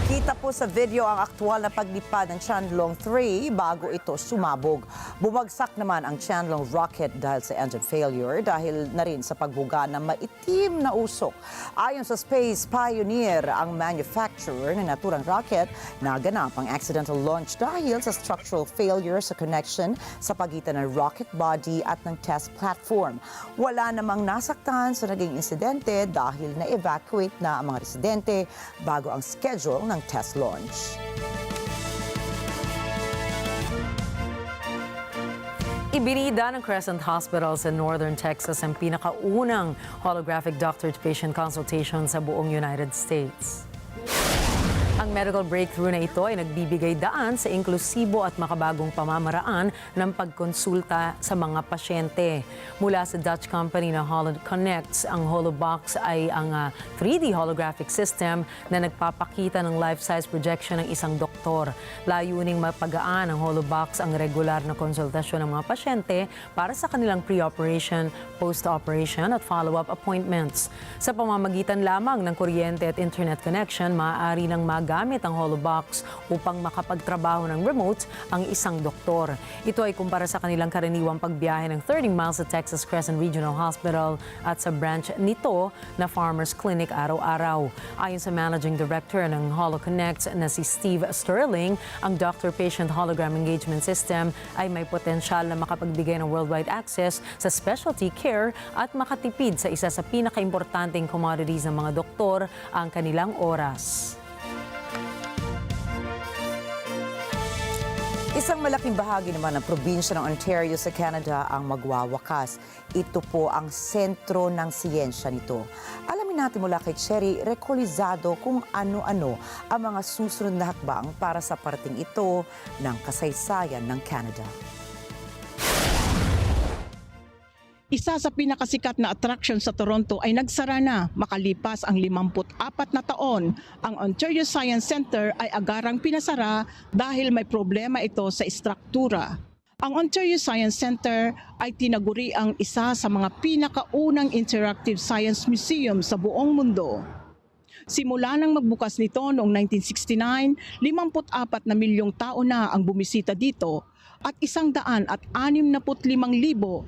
Kita po sa video ang aktwal na paglipad ng Tianlong-3 bago ito sumabog. Bumagsak naman ang Tianlong rocket dahil sa engine failure dahil na rin sa pagbuga ng maitim na usok. Ayon sa Space Pioneer, ang manufacturer ng naturang rocket, naganap ang accidental launch dahil sa structural failure sa connection sa pagitan ng rocket body at ng test platform. Wala namang nasaktan sa naging insidente dahil na-evacuate na ang mga residente bago ang schedule ng test launch. Ibinida ng Crescent Hospital sa Northern Texas ang pinakaunang holographic doctor-to-patient consultation sa buong United States. Ang medical breakthrough na ito ay nagbibigay daan sa inklusibo at makabagong pamamaraan ng pagkonsulta sa mga pasyente. Mula sa Dutch company na Connects, ang Holobox ay ang 3D holographic system na nagpapakita ng life-size projection ng isang doktor. Layuning mapagaan ng Holobox ang regular na konsultasyon ng mga pasyente para sa kanilang pre-operation, post-operation at follow-up appointments. Sa pamamagitan lamang ng kuryente at internet connection, maaari nang gamit ang Holobox upang makapagtrabaho ng remote ang isang doktor. Ito ay kumpara sa kanilang karaniwang pagbiyahe ng 30 miles sa Texas Crescent Regional Hospital at sa branch nito na Farmers Clinic araw-araw. Ayon sa Managing Director ng HoloConnect na si Steve Sterling, ang doctor-patient hologram engagement system ay may potensyal na makapagbigay ng worldwide access sa specialty care at makatipid sa isa sa pinakaimportanteng commodities ng mga doktor, ang kanilang oras. Isang malaking bahagi naman ng probinsya ng Ontario sa Canada ang magwawakas. Ito po ang sentro ng siyensya nito. Alamin natin mula kay Cherry Recolizado kung ano-ano ang mga susunod na hakbang para sa parating ito ng kasaysayan ng Canada. Isa sa pinakasikat na attraction sa Toronto ay nagsara na makalipas ang 54 na taon. Ang Ontario Science Center ay agarang pinasara dahil may problema ito sa istruktura. Ang Ontario Science Center ay tinaguri ang isa sa mga pinakaunang interactive science museum sa buong mundo. Simula nang magbukas nito noong 1969, 54 na milyong tao na ang bumisita dito at 165,000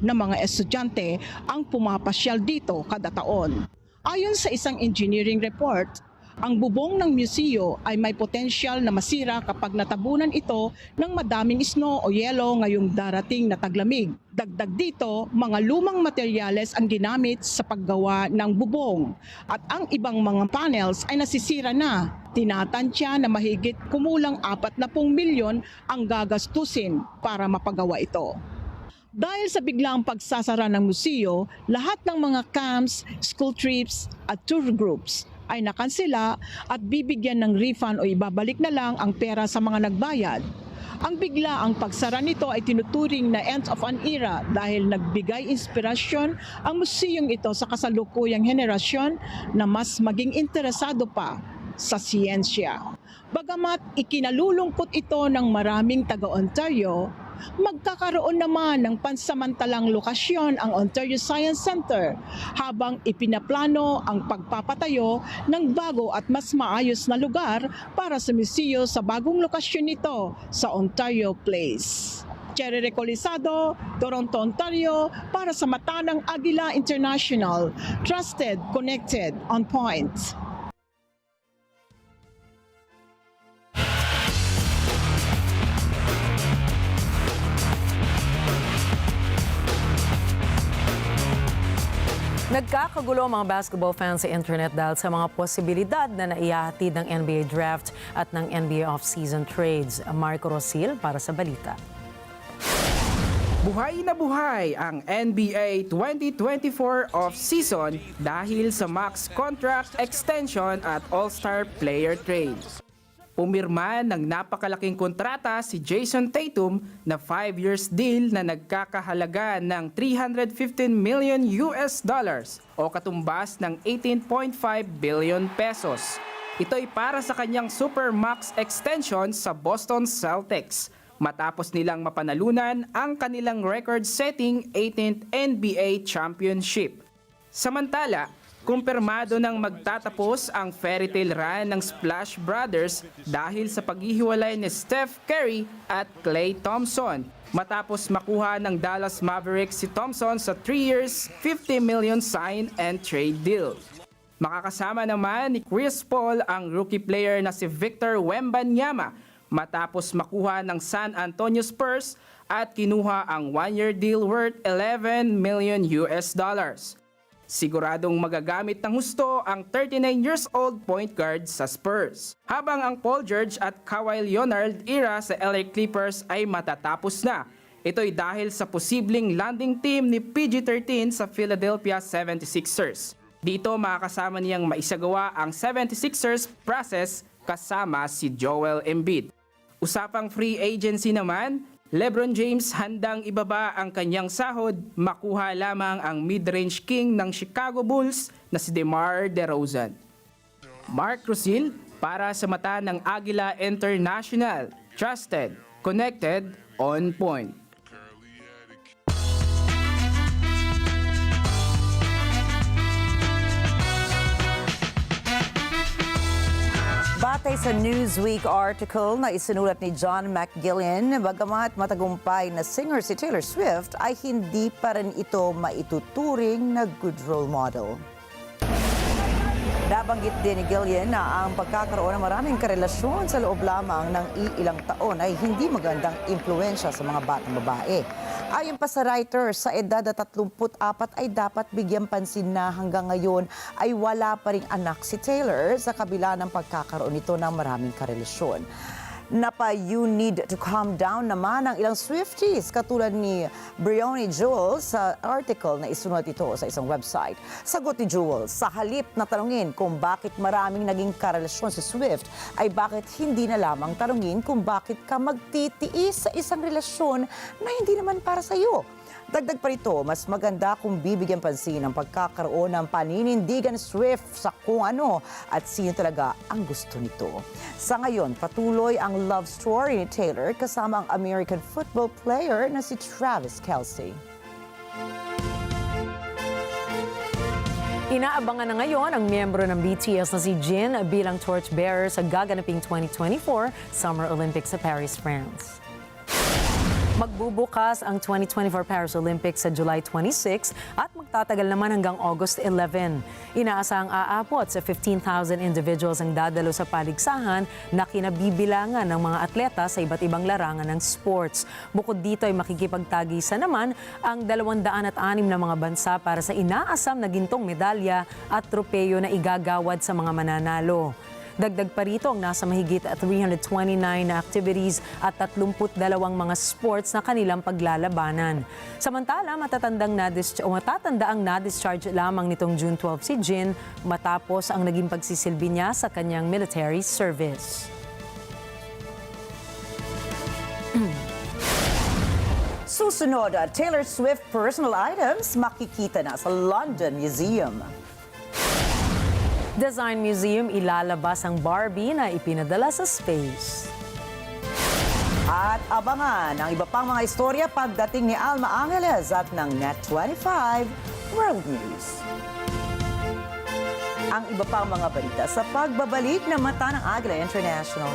na mga estudyante ang pumapasyal dito kada taon. Ayon sa isang engineering report, ang bubong ng museo ay may potensyal na masira kapag natabunan ito ng madaming snow o yelo ngayong darating na taglamig. Dagdag dito, mga lumang materyales ang ginamit sa paggawa ng bubong at ang ibang mga panels ay nasisira na. Tinatansya na mahigit kumulang 40 milyon ang gagastusin para mapagawa ito. Dahil sa biglang pagsasara ng museo, lahat ng mga camps, school trips at tour groups ay nakansela at bibigyan ng refund o ibabalik na lang ang pera sa mga nagbayad. Ang biglaang pagsara nito ay tinuturing na end of an era dahil nagbigay inspirasyon ang museyong ito sa kasalukuyang henerasyon na mas maging interesado pa sa siyensya. Bagamat ikinalulungkot ito ng maraming taga-Ontario, magkakaroon naman ng pansamantalang lokasyon ang Ontario Science Center habang ipinaplano ang pagpapatayo ng bago at mas maayos na lugar para sa museo sa bagong lokasyon nito sa Ontario Place. Cherry Recolizado, Toronto, Ontario, para sa mata ng Agila International. Trusted, connected, on point. Nagkakagulo ang mga basketball fans sa internet dahil sa mga posibilidad na naihahatid ng NBA draft at ng NBA off-season trades. Marco Rosil para sa balita. Buhay na buhay ang NBA 2024 off-season dahil sa max contract extension at all-star player trades. Pumirma ng napakalaking kontrata si Jason Tatum na 5 years deal na nagkakahalaga ng $315 million o katumbas ng 18.5 billion pesos. Ito ay para sa kanyang Supermax extension sa Boston Celtics matapos nilang mapanalunan ang kanilang record-setting 18th NBA championship. Samantala, kumpirmado nang magtatapos ang fairy tale run ng Splash Brothers dahil sa paghihiwalay ni Steph Curry at Klay Thompson matapos makuha ng Dallas Mavericks si Thompson sa 3 years, $50 million sign and trade deal. Makakasama naman ni Chris Paul ang rookie player na si Victor Wembanyama matapos makuha ng San Antonio Spurs at kinuha ang 1-year deal worth $11 million. Siguradong magagamit ng husto ang 39 years old point guard sa Spurs. Habang ang Paul George at Kawhi Leonard era sa LA Clippers ay matatapos na. Ito'y dahil sa posibleng landing team ni PG-13 sa Philadelphia 76ers. Dito makakasama niyang maisagawa ang 76ers process kasama si Joel Embiid. Usapang free agency naman, LeBron James handang ibaba ang kanyang sahod, makuha lamang ang mid-range king ng Chicago Bulls na si DeMar DeRozan. Mark Rosil para sa mata ng Agila International. Trusted, connected, on point. Batay sa Newsweek article na isinulat ni John McGillian, bagamat matagumpay na singer si Taylor Swift, ay hindi pa rin ito maituturing na good role model. Nabanggit din ni Gillian na ang pagkakaroon ng maraming karelasyon sa loob lamang ng ilang taon ay hindi magandang impluensya sa mga batang babae. Ayon pa sa writer, sa edad na 34 ay dapat bigyang pansin na hanggang ngayon ay wala pa ring anak si Taylor sa kabila ng pagkakaroon nito ng maraming karelasyon. You need to calm down naman ang ilang Swifties katulad ni Beryl sa article na isunulat ito sa isang website. Sagot ni Jules, sa halip na tanungin kung bakit maraming naging karelasyon si Swift, ay bakit hindi na lamang tanungin kung bakit ka magtitiis sa isang relasyon na hindi naman para sa iyo. Dagdag pa rito, mas maganda kung bibigyan pansin ang pagkakaroon ng paninindigan Swift sa kung ano at sino talaga ang gusto nito. Sa ngayon, patuloy ang love story ni Taylor kasama ang American football player na si Travis Kelce. Inaabangan na ngayon ang miyembro ng BTS na si Jin bilang torchbearer sa gaganaping 2024 Summer Olympics sa Paris, France. Magbubukas ang 2024 Paris Olympics sa July 26 at magtatagal naman hanggang August 11. Inaasahang aabot sa 15,000 individuals ang dadalo sa paligsahan na kinabibilangan ng mga atleta sa iba't ibang larangan ng sports. Bukod dito ay makikipagtagisan naman ang 206 na mga bansa para sa inaasam na gintong medalya at tropeyo na igagawad sa mga mananalo. Dagdag pa rito ang nasa mahigit 329 na activities at 32 mga sports na kanilang paglalabanan. Samantala, matatandaang na-discharge lamang nitong June 12 si Jin matapos ang naging pagsisilbi niya sa kanyang military service. Susunod, Taylor Swift personal items makikita na sa London Museum. Design Museum ilalabas ang Barbie na ipinadala sa space. At abangan ang iba pang mga istorya pagdating ni Alma Angeles at ng Net25 World News. Ang iba pang mga balita sa pagbabalik na mata ng Agila International.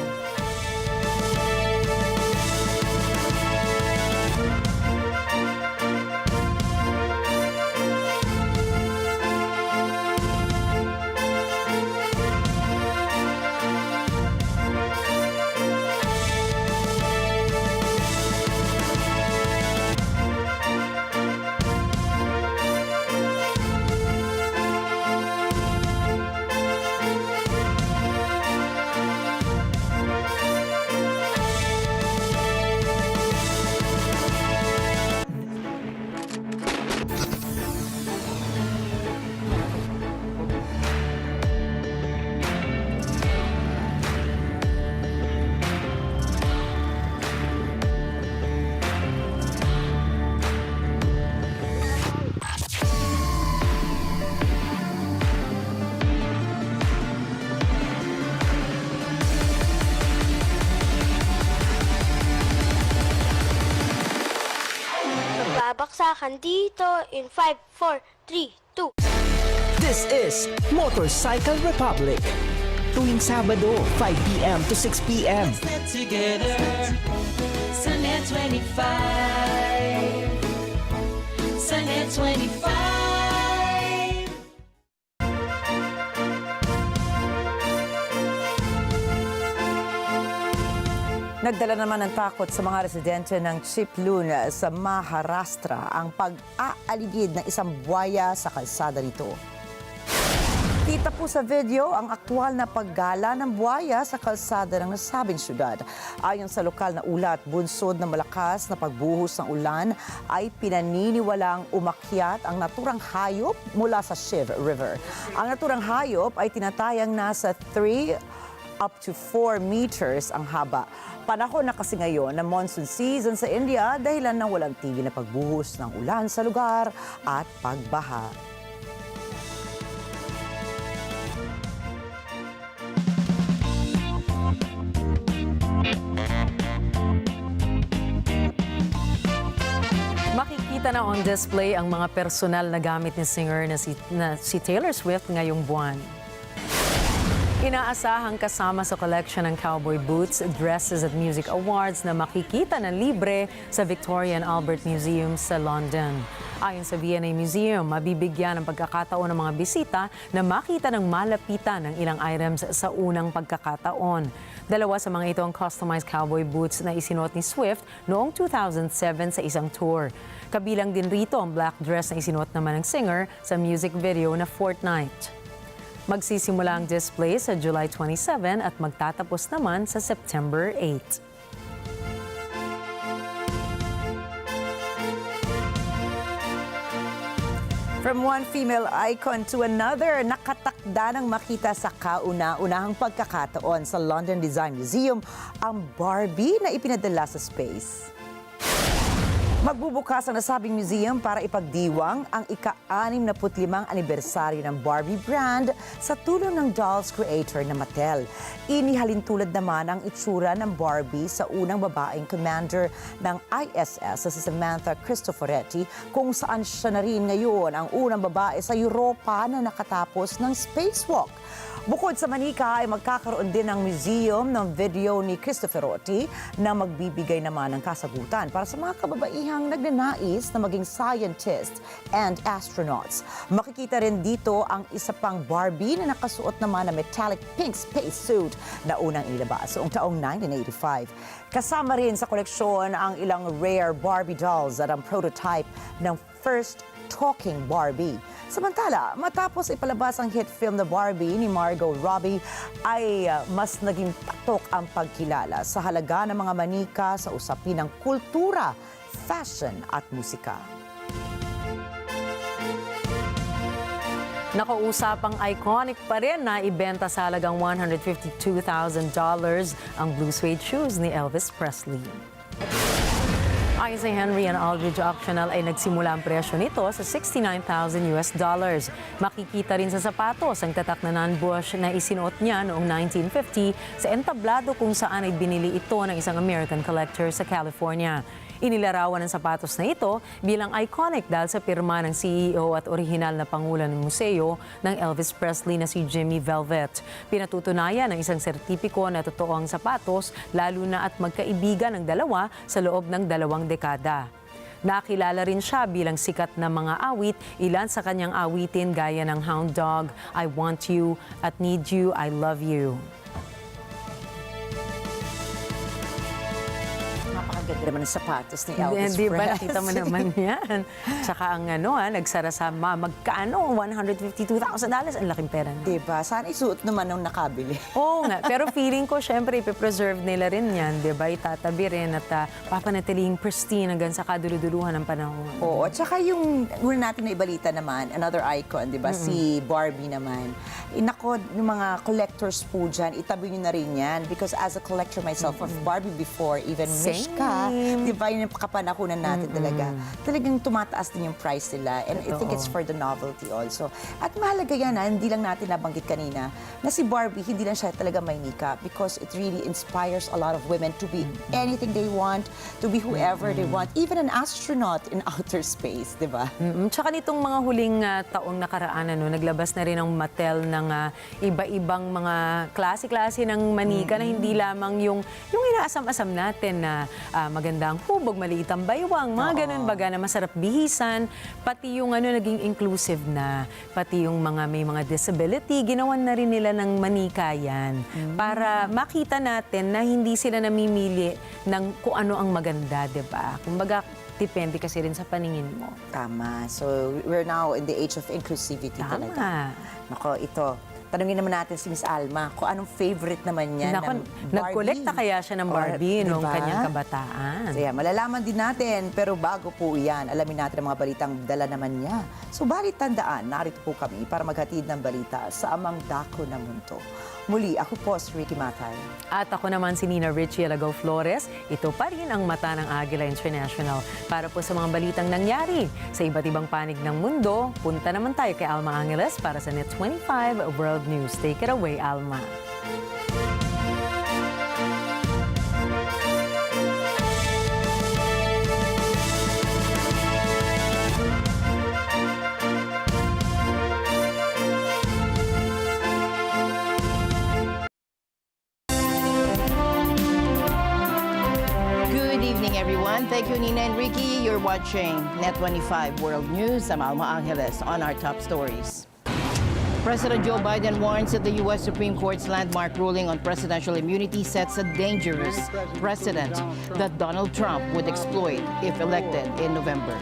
bakbakan dito in 5, 4, 3, 2. This is Motorcycle Republic. Tuwing Sabado, 5 p.m. to 6 p.m. Let's get together. Sunday 25. Sunday 25. Nagdala naman ng takot sa mga residente ng Chiplun sa Maharashtra ang pag-aaligid ng isang buwaya sa kalsada nito. Kita po sa video ang aktwal na paggala ng buwaya sa kalsada ng nasabing syudad. Ayon sa lokal na ulat, bunsod na malakas na pagbuhos ng ulan ay pinaniniwalang umakyat ang naturang hayop mula sa Shiv River. Ang naturang hayop ay tinatayang nasa 3 up to 4 meters ang haba. Panahon na kasi ngayon na monsoon season sa India dahilan ng walang tigil na pagbuhos ng ulan sa lugar at pagbaha. Makikita na on display ang mga personal na gamit ni singer na si Taylor Swift ngayong buwan. Inaasahang kasama sa collection ng cowboy boots, dresses at music awards na makikita na libre sa Victoria and Albert Museum sa London. Ayon sa V&A Museum, mabibigyan ng pagkakataon ng mga bisita na makita ng malapitan ng ilang items sa unang pagkakataon. Dalawa sa mga ito ang customized cowboy boots na isinuot ni Swift noong 2007 sa isang tour. Kabilang din rito ang black dress na isinuot naman ng singer sa music video na Fortnight. Magsisimula ang display sa July 27 at magtatapos naman sa September 8. From one female icon to another, nakatakda ng makita sa kauna-unahang pagkakataon sa London Design Museum ang Barbie na ipinadala sa space. Magbubukas ang nasabing museum para ipagdiwang ang ika-65 anibersaryo ng Barbie brand sa tulong ng dolls creator na Mattel. Inihalin tulad naman ang itsura ng Barbie sa unang babaeng commander ng ISS sa si Samantha Cristoforetti, kung saan siya na rin ngayon ang unang babae sa Europa na nakatapos ng spacewalk. Bukod sa manika ay magkakaroon din ng museum ng video ni Cristoforetti na magbibigay naman ng kasagutan para sa mga kababaihang nagnanais na maging scientists and astronauts. Makikita rin dito ang isa pang Barbie na nakasuot naman na metallic pink spacesuit na unang ilabas noong taong 1985. Kasama rin sa koleksyon ang ilang rare Barbie dolls at ang prototype ng first talking Barbie. Samantala, matapos ipalabas ang hit film na Barbie ni Margot Robbie, ay mas naging patok ang pagkilala sa halaga ng mga manika sa usapin ng kultura, fashion at musika. Nakausapang iconic pa rin na ibenta sa halagang $152,000 ang blue suede shoes ni Elvis Presley. Ayon sa Henry and Aldridge Auctional ay nagsimula ang presyo nito sa $69,000 US. Makikita rin sa sapatos ang tatak na non-bush na isinuot niya noong 1950 sa entablado kung saan ay binili ito ng isang American collector sa California. Inilarawan ng sapatos na ito bilang iconic dahil sa pirma ng CEO at orihinal na pangulo ng museo ng Elvis Presley na si Jimmy Velvet. Pinatutunayan ng isang sertipiko na totoo ang sapatos, lalo na at magkaibigan ng dalawa sa loob ng 2 dekada. Nakilala rin siya bilang sikat na mga awit, ilan sa kanyang awitin gaya ng Hound Dog, I Want You, at Need You, I Love You. Napakaganda naman ng sapatos ni Elvis Hindi ba Presley. nakita mo naman yan? Tsaka ang nagsara sa magkano, $152,000, ang laking pera na. Diba? Sana isuot naman nung nakabili. Oo nga, pero feeling ko syempre ipipreserve nila rin yan, diba? Itatabi rin at papanatiling pristine hanggang sa kaduluduluhan ng panahon. Oo, at saka yung una natin na ibalita naman, another icon, diba? Si Barbie naman. Nako, yung mga collectors po dyan, itabi nyo na rin yan. Because as a collector myself of Barbie before, even Mishka, di ba yun yung kapanahunan natin talaga. Talagang tumataas din yung price nila. And I think it's for the novelty also. At mahalaga yan, hindi lang natin nabanggit kanina, na si Barbie, hindi lang siya talaga maynika because it really inspires a lot of women to be anything they want, to be whoever they want, even an astronaut in outer space, di ba? Tsaka nitong mga huling taong nakaraan, naglabas na rin ang Mattel ng iba-ibang mga klase-klase ng manika na hindi lamang yung inaasam-asam natin na magandang hubog, maliit ang baywang, mga ganun baga na masarap bihisan, pati yung naging inclusive na, pati yung mga may mga disability, ginawan na rin nila ng manika yan para makita natin na hindi sila namimili ng kung ano ang maganda, di ba? Kumbaga, depende kasi rin sa paningin mo. Tama. So, we're now in the age of inclusivity talaga. Nako, ito. Tanungin naman natin si Miss Alma kung anong favorite naman niya ng Barbie. Nag-collecta kaya siya ng Barbie noong kanyang kabataan. So, malalaman din natin. Pero bago po yan, alamin natin ang mga balitang dala naman niya. So, balit tandaan, narito po kami para maghatid ng balita sa amang dako na mundo. Muli, ako po si Ricky Matay. At ako naman si Nina Richie Alagaw Flores. Ito pa rin ang mata ng Agila International. Para po sa mga balitang nangyari sa iba't ibang panig ng mundo, punta naman tayo kay Alma Angeles para sa Net 25 World News. Take it away, Alma. Thank you, Nina and Ricky. You're watching Net 25 World News. I'm Alma Angeles on our top stories. President Joe Biden warns that the U.S. Supreme Court's landmark ruling on presidential immunity sets a dangerous precedent that Donald Trump would exploit if elected in November.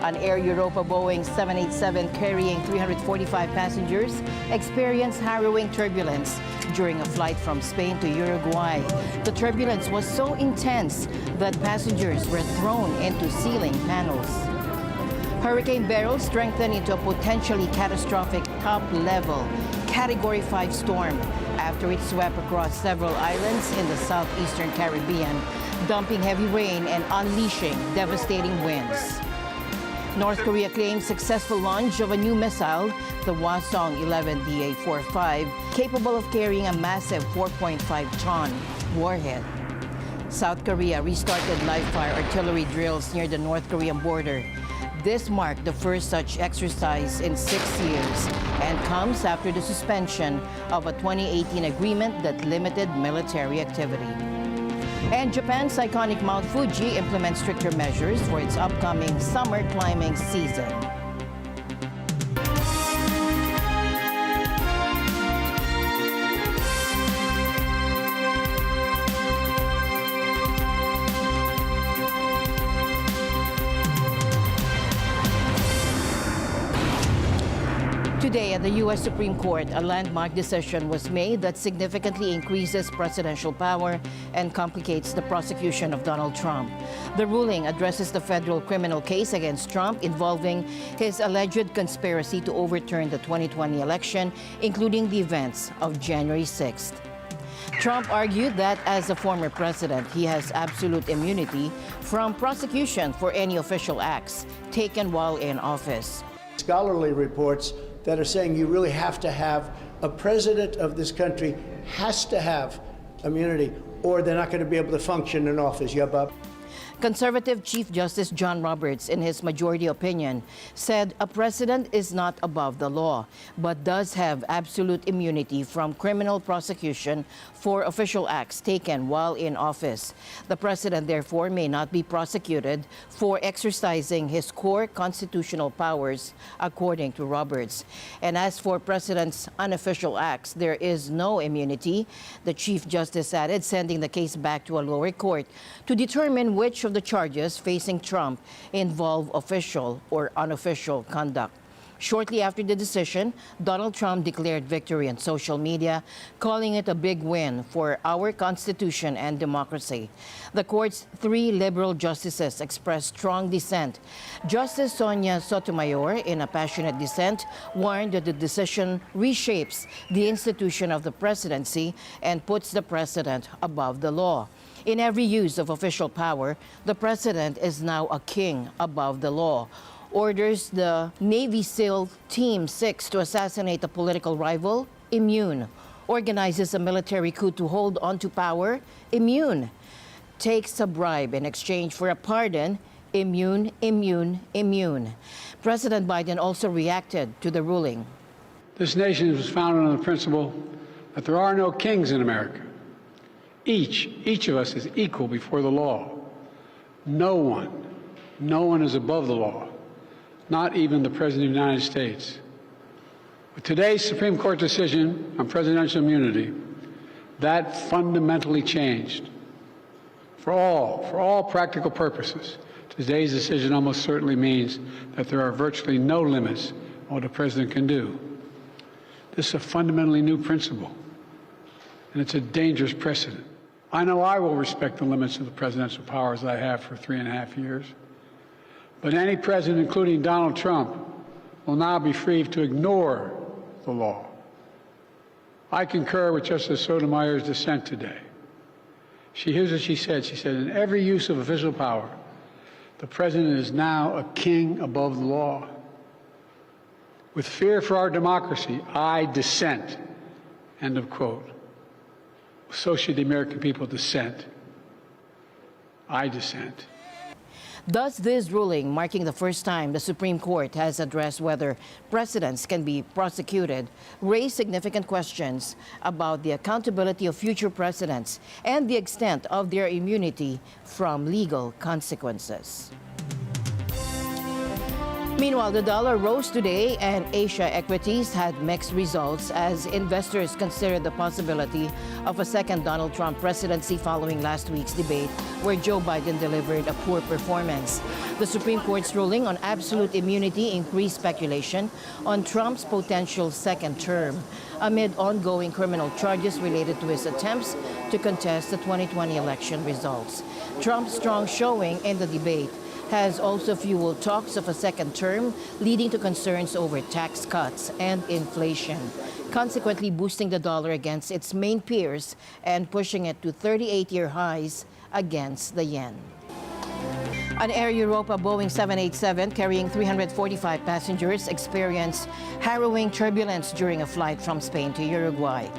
An Air Europa Boeing 787 carrying 345 passengers experienced harrowing turbulence during a flight from Spain to Uruguay. The turbulence was so intense that passengers were thrown into ceiling panels. Hurricane Beryl strengthened into a potentially catastrophic top-level Category 5 storm after it swept across several islands in the southeastern Caribbean, dumping heavy rain and unleashing devastating winds. North Korea claims successful launch of a new missile, the Hwasong-11 DA-45, capable of carrying a massive 4.5-ton warhead. South Korea restarted live-fire artillery drills near the North Korean border. This marked the first such exercise in 6 years and comes after the suspension of a 2018 agreement that limited military activity. And Japan's iconic Mount Fuji implements stricter measures for its upcoming summer climbing season. Today at the U.S. Supreme Court, a landmark decision was made that significantly increases presidential power and complicates the prosecution of Donald Trump. The ruling addresses the federal criminal case against Trump involving his alleged conspiracy to overturn the 2020 election, including the events of January 6th. Trump argued that as a former president, he has absolute immunity from prosecution for any official acts taken while in office. Scholarly reports that are saying you really have to have a president of this country has to have immunity or they're not going to be able to function in office. Yeah, Bob? Conservative Chief Justice John Roberts, in his majority opinion, said a president is not above the law, but does have absolute immunity from criminal prosecution for official acts taken while in office. The president, therefore, may not be prosecuted for exercising his core constitutional powers, according to Roberts. And as for president's unofficial acts, there is no immunity, the Chief Justice added, sending the case back to a lower court to determine which of the charges facing Trump involve official or unofficial conduct. Shortly after the decision, Donald Trump declared victory on social media, calling it a big win for our Constitution and democracy. The court's 3 liberal justices expressed strong dissent. Justice Sonia Sotomayor, in a passionate dissent, warned that the decision reshapes the institution of the presidency and puts the president above the law. In every use of official power, the president is now a king above the law. Orders the Navy SEAL Team 6 to assassinate a political rival, immune. Organizes a military coup to hold on to power, immune. Takes a bribe in exchange for a pardon, immune, immune, immune. President Biden also reacted to the ruling. This nation was founded on the principle that there are no kings in America. Each of us is equal before the law. No one is above the law. Not even the President of the United States. With today's Supreme Court decision on presidential immunity, that fundamentally changed. For all practical purposes, today's decision almost certainly means that there are virtually no limits on what a president can do. This is a fundamentally new principle, and it's a dangerous precedent. I know I will respect the limits of the presidential powers I have for 3.5 years. But any president, including Donald Trump, will now be free to ignore the law. I concur with Justice Sotomayor's dissent today. Here's what she said. She said, in every use of official power, the president is now a king above the law. With fear for our democracy, I dissent. End of quote. So should the American people dissent. I dissent. Thus, this ruling, marking the first time the Supreme Court has addressed whether presidents can be prosecuted, raised significant questions about the accountability of future presidents and the extent of their immunity from legal consequences. Meanwhile, the dollar rose today and Asia equities had mixed results as investors considered the possibility of a second Donald Trump presidency following last week's debate where Joe Biden delivered a poor performance. The Supreme Court's ruling on absolute immunity increased speculation on Trump's potential second term amid ongoing criminal charges related to his attempts to contest the 2020 election results. Trump's strong showing in the debate has also fueled talks of a second term, leading to concerns over tax cuts and inflation, consequently boosting the dollar against its main peers and pushing it to 38-year highs against the yen. An Air Europa Boeing 787 carrying 345 passengers experienced harrowing turbulence during a flight from Spain to Uruguay.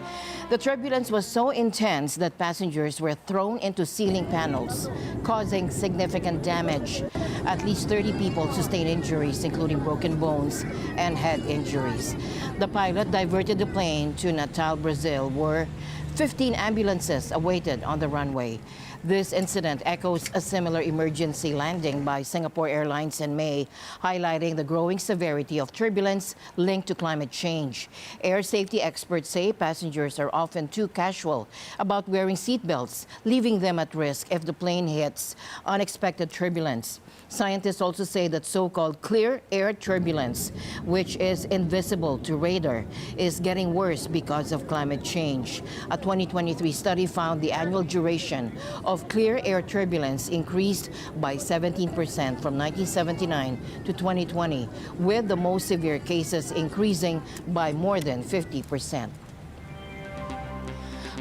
The turbulence was so intense that passengers were thrown into ceiling panels, causing significant damage. At least 30 people sustained injuries, including broken bones and head injuries. The pilot diverted the plane to Natal, Brazil, where 15 ambulances awaited on the runway. This incident echoes a similar emergency landing by Singapore Airlines in May, highlighting the growing severity of turbulence linked to climate change. Air safety experts say passengers are often too casual about wearing seatbelts, leaving them at risk if the plane hits unexpected turbulence. Scientists also say that so-called clear air turbulence, which is invisible to radar, is getting worse because of climate change. A 2023 study found the annual duration of clear air turbulence increased by 17% from 1979 to 2020, with the most severe cases increasing by more than 50%.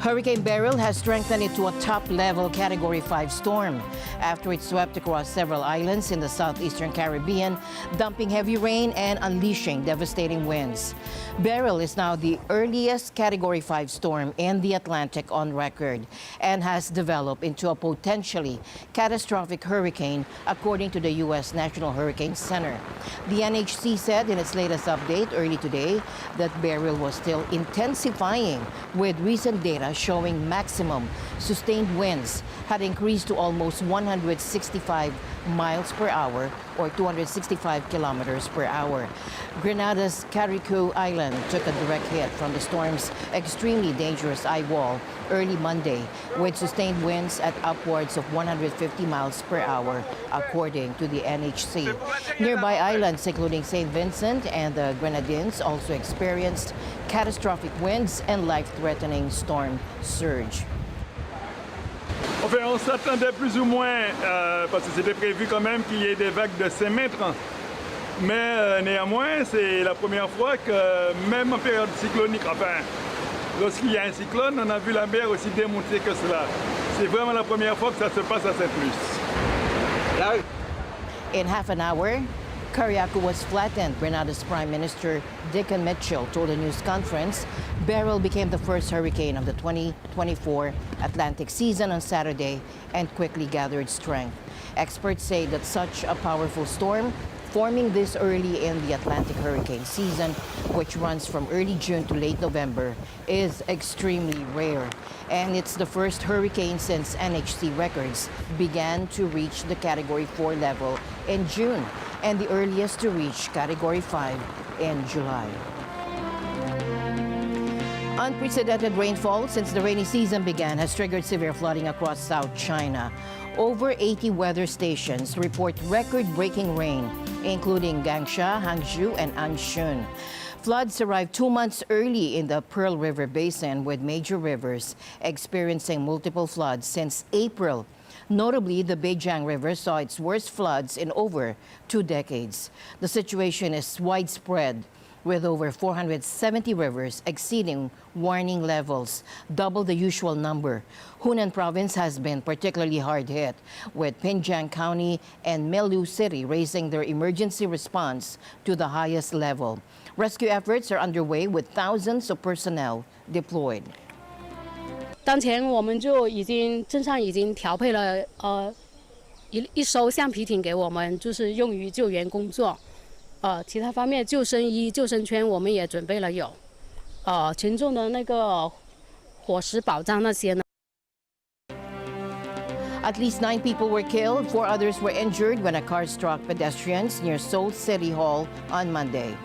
Hurricane Beryl has strengthened into a top-level Category 5 storm after it swept across several islands in the southeastern Caribbean, dumping heavy rain and unleashing devastating winds. Beryl is now the earliest Category 5 storm in the Atlantic on record and has developed into a potentially catastrophic hurricane, according to the U.S. National Hurricane Center. The NHC said in its latest update early today that Beryl was still intensifying, with recent data showing maximum sustained winds had increased to almost 165 miles per hour or 265 kilometers per hour. Grenada's Carriacou Island took a direct hit from the storm's extremely dangerous eye wall early Monday, with sustained winds at upwards of 150 miles per hour, according to the NHC. Nearby islands, including St. Vincent and the Grenadines, also experienced catastrophic winds and life-threatening storm surge. Enfin, on s'attendait plus ou moins, parce que c'était prévu quand même qu'il y ait des vagues de 5 mètres. Mais néanmoins, c'est la première fois que même en période cyclonique, enfin, lorsqu'il y a un cyclone, on a vu la mer aussi démontée que cela. C'est vraiment la première fois que ça se passe à Saint-Luce. In half an hour, Carriacou was flattened. Grenada's Prime Minister Dickon Mitchell told a news conference Beryl became the first hurricane of the 2024 Atlantic season on Saturday and quickly gathered strength. Experts say that such a powerful storm forming this early in the Atlantic hurricane season, which runs from early June to late November, is extremely rare. And it's the first hurricane since NHC records began to reach the Category 4 level in June, and the earliest to reach Category 5 in July. Unprecedented rainfall since the rainy season began has triggered severe flooding across South China. Over 80 weather stations report record-breaking rain, including Gangsha, Hangzhou, and Anshun. Floods arrived 2 months early in the Pearl River Basin, with major rivers experiencing multiple floods since April. Notably, the Beijiang River saw its worst floods in over 2 decades. The situation is widespread, with over 470 rivers exceeding warning levels, double the usual number. Hunan province has been particularly hard hit, with Pinjiang County and Melu City raising their emergency response to the highest level. Rescue efforts are underway with thousands of personnel deployed. 当前我们就镇上已经调配了一艘橡皮艇给我们，就是用于救援工作。其他方面救生衣、救生圈我们也准备了有。群众的那个伙食保障那些呢。 At least 9 people were killed, 4 others were injured when a car struck pedestrians near Seoul City Hall on Monday.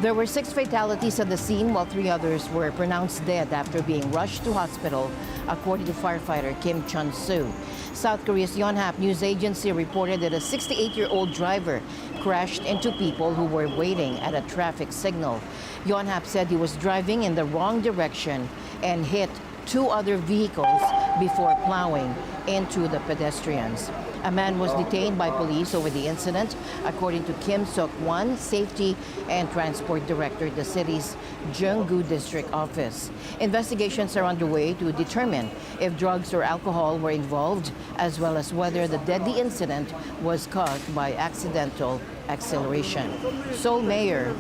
There were 6 fatalities at the scene, while 3 others were pronounced dead after being rushed to hospital, according to firefighter Kim Chun-soo. South Korea's Yonhap news agency reported that a 68-year-old driver crashed into people who were waiting at a traffic signal. Yonhap said he was driving in the wrong direction and hit 2 other vehicles before plowing into the pedestrians. A man was detained by police over the incident, according to Kim Sok-won, Safety and Transport Director at the city's Jeonggu District Office. Investigations are underway to determine if drugs or alcohol were involved, as well as whether the deadly incident was caused by accidental acceleration. Seoul Mayor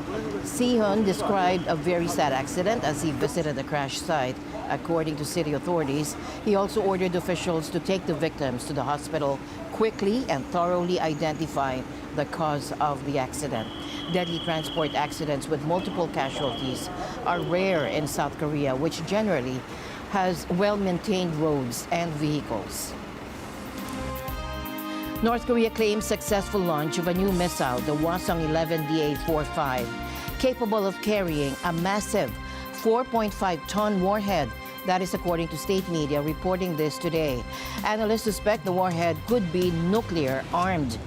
Si-hun described a very sad accident as he visited the crash site. According to city authorities, he also ordered officials to take the victims to the hospital quickly and thoroughly identify the cause of the accident. Deadly transport accidents with multiple casualties are rare in South Korea, which generally has well-maintained roads and vehicles. North Korea claims successful launch of a new missile, the Hwasong-11 DA-45, capable of carrying a massive 4.5-ton warhead. That is according to state media reporting this today. Analysts suspect the warhead could be nuclear-armed.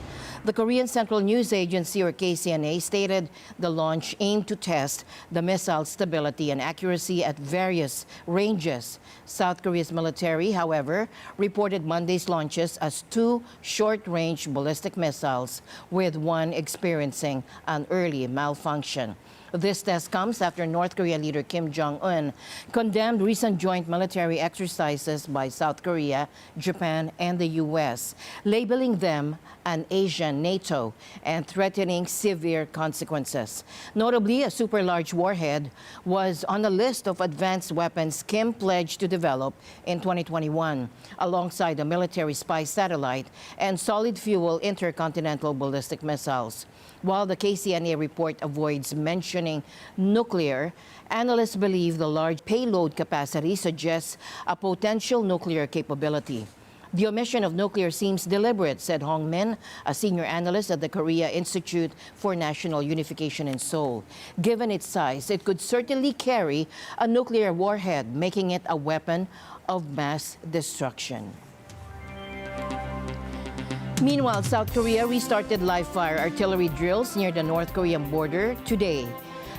The Korean Central News Agency, or KCNA, stated the launch aimed to test the missile's stability and accuracy at various ranges. South Korea's military, however, reported Monday's launches as 2 short-range ballistic missiles, with one experiencing an early malfunction. This test comes after North Korean leader Kim Jong-un condemned recent joint military exercises by South Korea, Japan, and the U.S., labeling them an Asian NATO and threatening severe consequences. Notably, a super-large warhead was on the list of advanced weapons Kim pledged to develop in 2021, alongside a military spy satellite and solid-fuel intercontinental ballistic missiles. While the KCNA report avoids mentioning nuclear, analysts believe the large payload capacity suggests a potential nuclear capability. The omission of nuclear seems deliberate, said Hong Min, a senior analyst at the Korea Institute for National Unification in Seoul. Given its size, it could certainly carry a nuclear warhead, making it a weapon of mass destruction. Meanwhile, South Korea restarted live-fire artillery drills near the North Korean border today.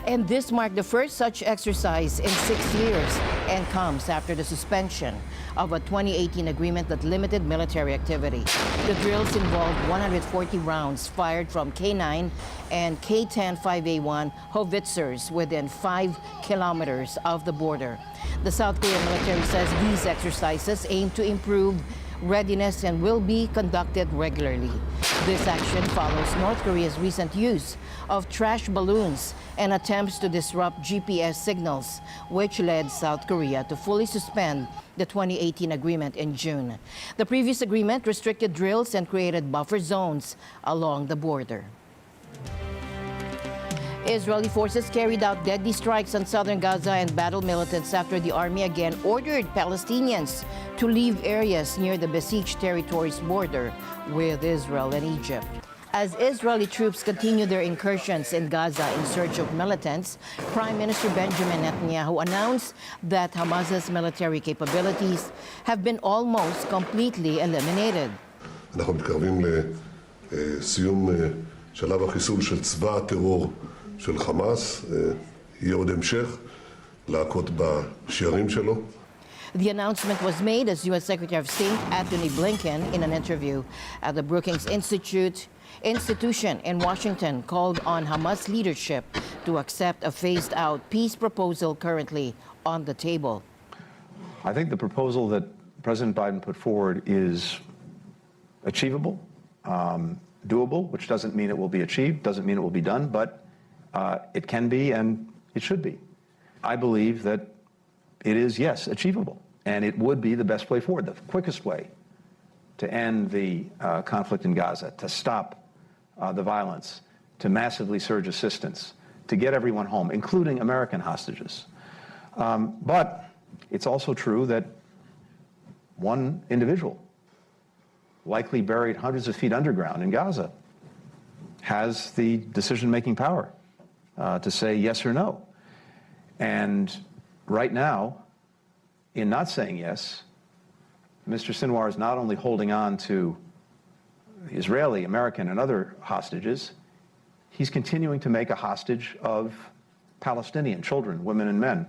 And this marked the first such exercise in 6 years and comes after the suspension of a 2018 agreement that limited military activity. The drills involved 140 rounds fired from K9 and K10 5A1 howitzers within 5 kilometers of the border. The South Korean military says these exercises aim to improve readiness and will be conducted regularly. This action follows North Korea's recent use of trash balloons and attempts to disrupt GPS signals, which led South Korea to fully suspend the 2018 agreement in June. The previous agreement restricted drills and created buffer zones along the border. Israeli forces carried out deadly strikes on southern Gaza and battled militants after the army again ordered Palestinians to leave areas near the besieged territory's border with Israel and Egypt. As Israeli troops continue their incursions in Gaza in search of militants, Prime Minister Benjamin Netanyahu announced that Hamas's military capabilities have been almost completely eliminated. אנחנו מתקרבים לסיום שלב החיסול של צבא הטרור של חמאס. יהיה עוד המשך להכות בשערים שלו. The announcement was made as U.S. Secretary of State Antony Blinken, in an interview at the Brookings Institution in Washington, called on Hamas leadership to accept a phased-out peace proposal currently on the table. I think the proposal that President Biden put forward is achievable, doable, which doesn't mean it will be achieved, doesn't mean it will be done, but it can be and it should be. I believe that it is, yes, achievable, and it would be the best way forward, the quickest way to end the conflict in Gaza, to stop the violence, to massively surge assistance, to get everyone home, including American hostages. But it's also true that one individual, likely buried hundreds of feet underground in Gaza, has the decision-making power to say yes or no. And right now, in not saying yes, Mr. Sinwar is not only holding on to Israeli, American, and other hostages, he's continuing to make a hostage of Palestinian children, women, and men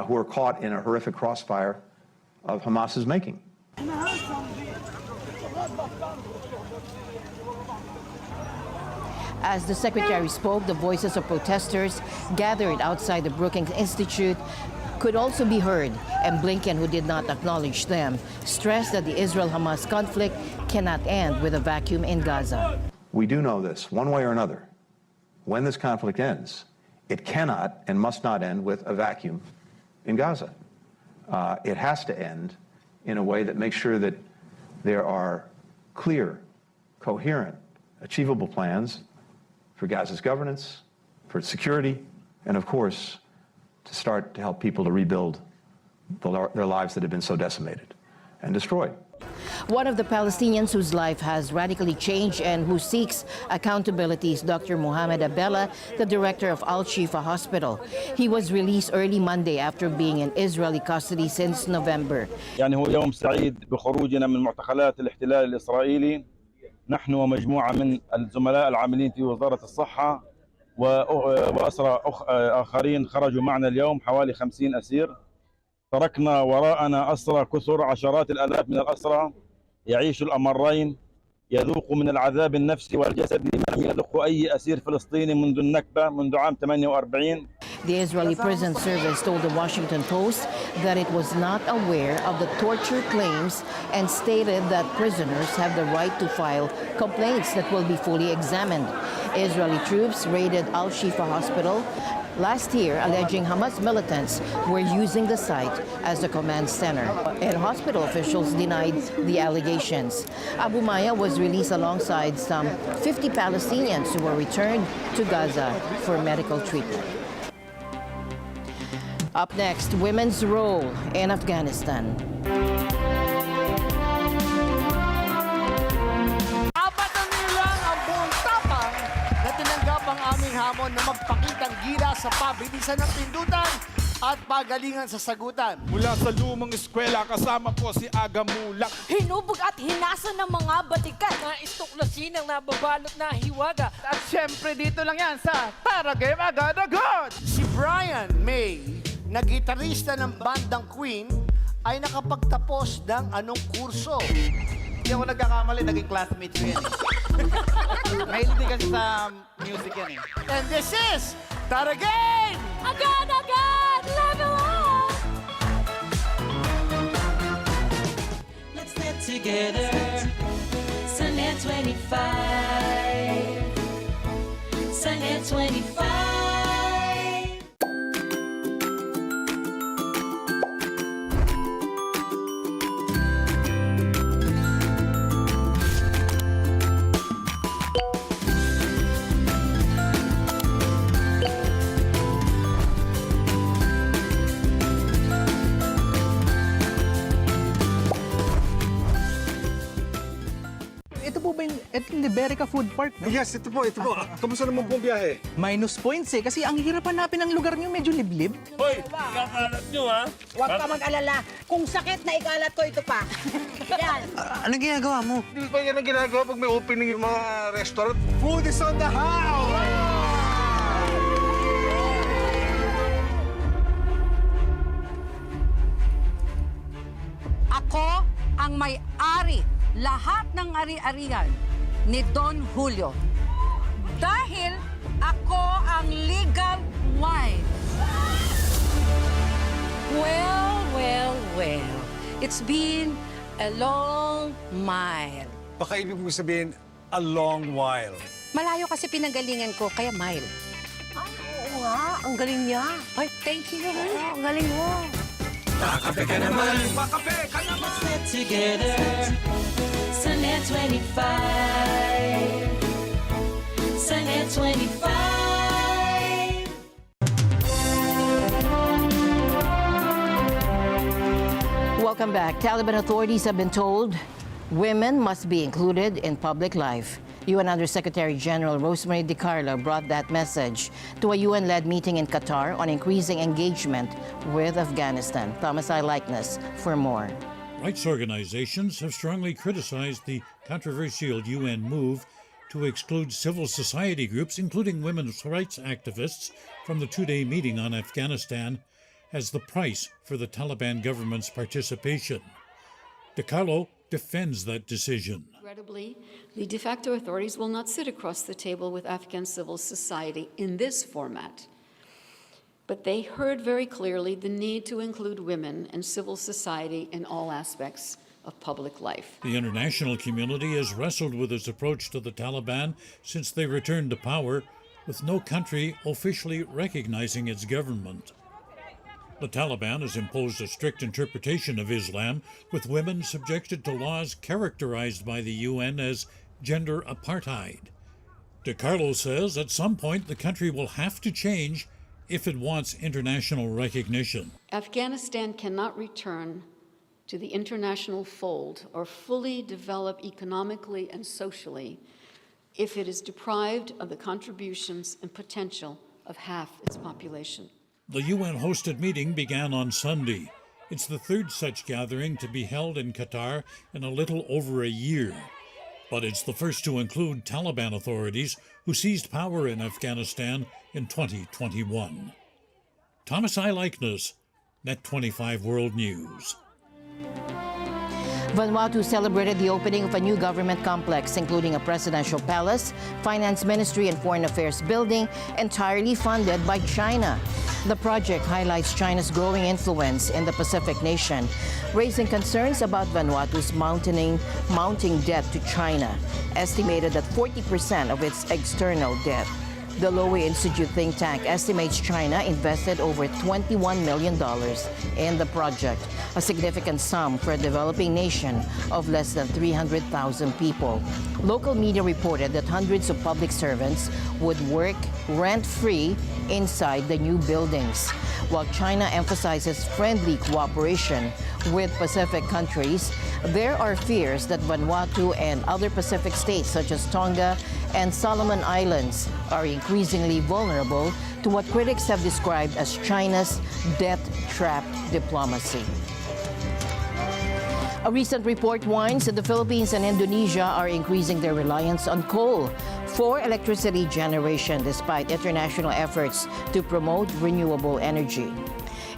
who are caught in a horrific crossfire of Hamas's making. As the secretary spoke, the voices of protesters gathered outside the Brookings Institute could also be heard, and Blinken, who did not acknowledge them, stressed that the Israel-Hamas conflict cannot end with a vacuum in Gaza. We do know this, one way or another. When this conflict ends, it cannot and must not end with a vacuum in Gaza. It has to end in a way that makes sure that there are clear, coherent, achievable plans for Gaza's governance, for its security, and of course, to start to help people to rebuild their lives that have been so decimated and destroyed. One of the Palestinians whose life has radically changed and who seeks accountability is Dr. Mohammed Abdallah, the director of Al-Shifa Hospital. He was released early Monday after being in Israeli custody since November. يعني هو يوم سعيد بخروجنا من معتقلات الاحتلال الإسرائيلي. نحن ومجموعة من الزملاء العاملين في وزارة الصحة وأسرى آخرين خرجوا معنا اليوم حوالي 50 أسير. تركنا وراءنا أسرى كثر، عشرات الآلاف من الأسرى يعيش الأمرين، يذوق من العذاب النفسي والجسدي ما يذوق أي أسير فلسطيني منذ النكبة منذ عام 48. The Israeli prison service told the Washington Post that it was not aware of the torture claims and stated that prisoners have the right to file complaints that will be fully examined. Israeli troops raided Al-Shifa Hospital last year, alleging Hamas militants were using the site as a command center. And hospital officials denied the allegations. Abu Maya was released alongside some 50 Palestinians who were returned to Gaza for medical treatment. Up next, women's role in Afghanistan. aming hamon na magpakitang gila sa pabilisan ng pindutan at pagalingan sa sagutan. Mula sa lumang eskwela, kasama po si Aga Mulak. Hinubog at hinasa ng mga batikan. Naistuklasin ang nababalot na hiwaga. At syempre dito lang yan sa Tara Game Agad-Agad! Si Brian May, na gitarista ng bandang Queen, ay nakapagtapos ng anong kurso? Hindi ako nagkakamali, naging classmate ko yan. Mahilig din kasi sa music yan eh. And this is Tara Game! Agad-agad! Level up! Let's get together. Sunday 25. Sunday 25. Ito yung Liberica Food Park. No? Yes, ito po. Kamusta naman po ang biyahe? Minus points eh, kasi ang hirap hanapin ang lugar niyo, medyo liblib. Hoy, kakalat nyo ha? Huwag ka mag-alala. Kung sakit na ikalat ko, ito pa. Yan. Anong ginagawa mo? Hindi pa yan ang ginagawa pag may opening yung mga restaurant. Food is on the house! Ako ang may-ari lahat ng ari-arian ni Don Julio. Dahil ako ang legal wife. Well. It's been a long mile. Baka ibig mo sabihin, a long while. Malayo kasi pinanggalingan ko, kaya mile. Oo nga, ang galing niya. Ay, thank you. Ang galing mo. Makape ka naman. Let's get together. Sunday 25. Sunday 25. Welcome back. Taliban authorities have been told women must be included in public life. UN Undersecretary General Rosemary DiCarlo brought that message to a UN-led meeting in Qatar on increasing engagement with Afghanistan. Thomas I. Likeness for more. Rights organizations have strongly criticized the controversial UN move to exclude civil society groups, including women's rights activists, from the two-day meeting on Afghanistan as the price for the Taliban government's participation. DiCarlo defends that decision. Regrettably, the de facto authorities will not sit across the table with Afghan civil society in this format. But they heard very clearly the need to include women and civil society in all aspects of public life. The international community has wrestled with its approach to the Taliban since they returned to power, with no country officially recognizing its government. The Taliban has imposed a strict interpretation of Islam, with women subjected to laws characterized by the UN as gender apartheid. DiCarlo says at some point the country will have to change if it wants international recognition. Afghanistan cannot return to the international fold or fully develop economically and socially if it is deprived of the contributions and potential of half its population. The UN-hosted meeting began on Sunday. It's the third such gathering to be held in Qatar in a little over a year. But it's the first to include Taliban authorities who seized power in Afghanistan in 2021. Thomas I. Likeness, Net 25 World News. Vanuatu celebrated the opening of a new government complex, including a presidential palace, finance ministry, and foreign affairs building, entirely funded by China. The project highlights China's growing influence in the Pacific nation, raising concerns about Vanuatu's mounting debt to China, estimated at 40% of its external debt. The Lowy Institute think tank estimates China invested over $21 million in the project, a significant sum for a developing nation of less than 300,000 people. Local media reported that hundreds of public servants would work rent-free inside the new buildings. While China emphasizes friendly cooperation with Pacific countries, there are fears that Vanuatu and other Pacific states such as Tonga and Solomon Islands are increasingly vulnerable to what critics have described as China's death trap diplomacy. A recent report warns that the Philippines and Indonesia are increasing their reliance on coal for electricity generation despite international efforts to promote renewable energy.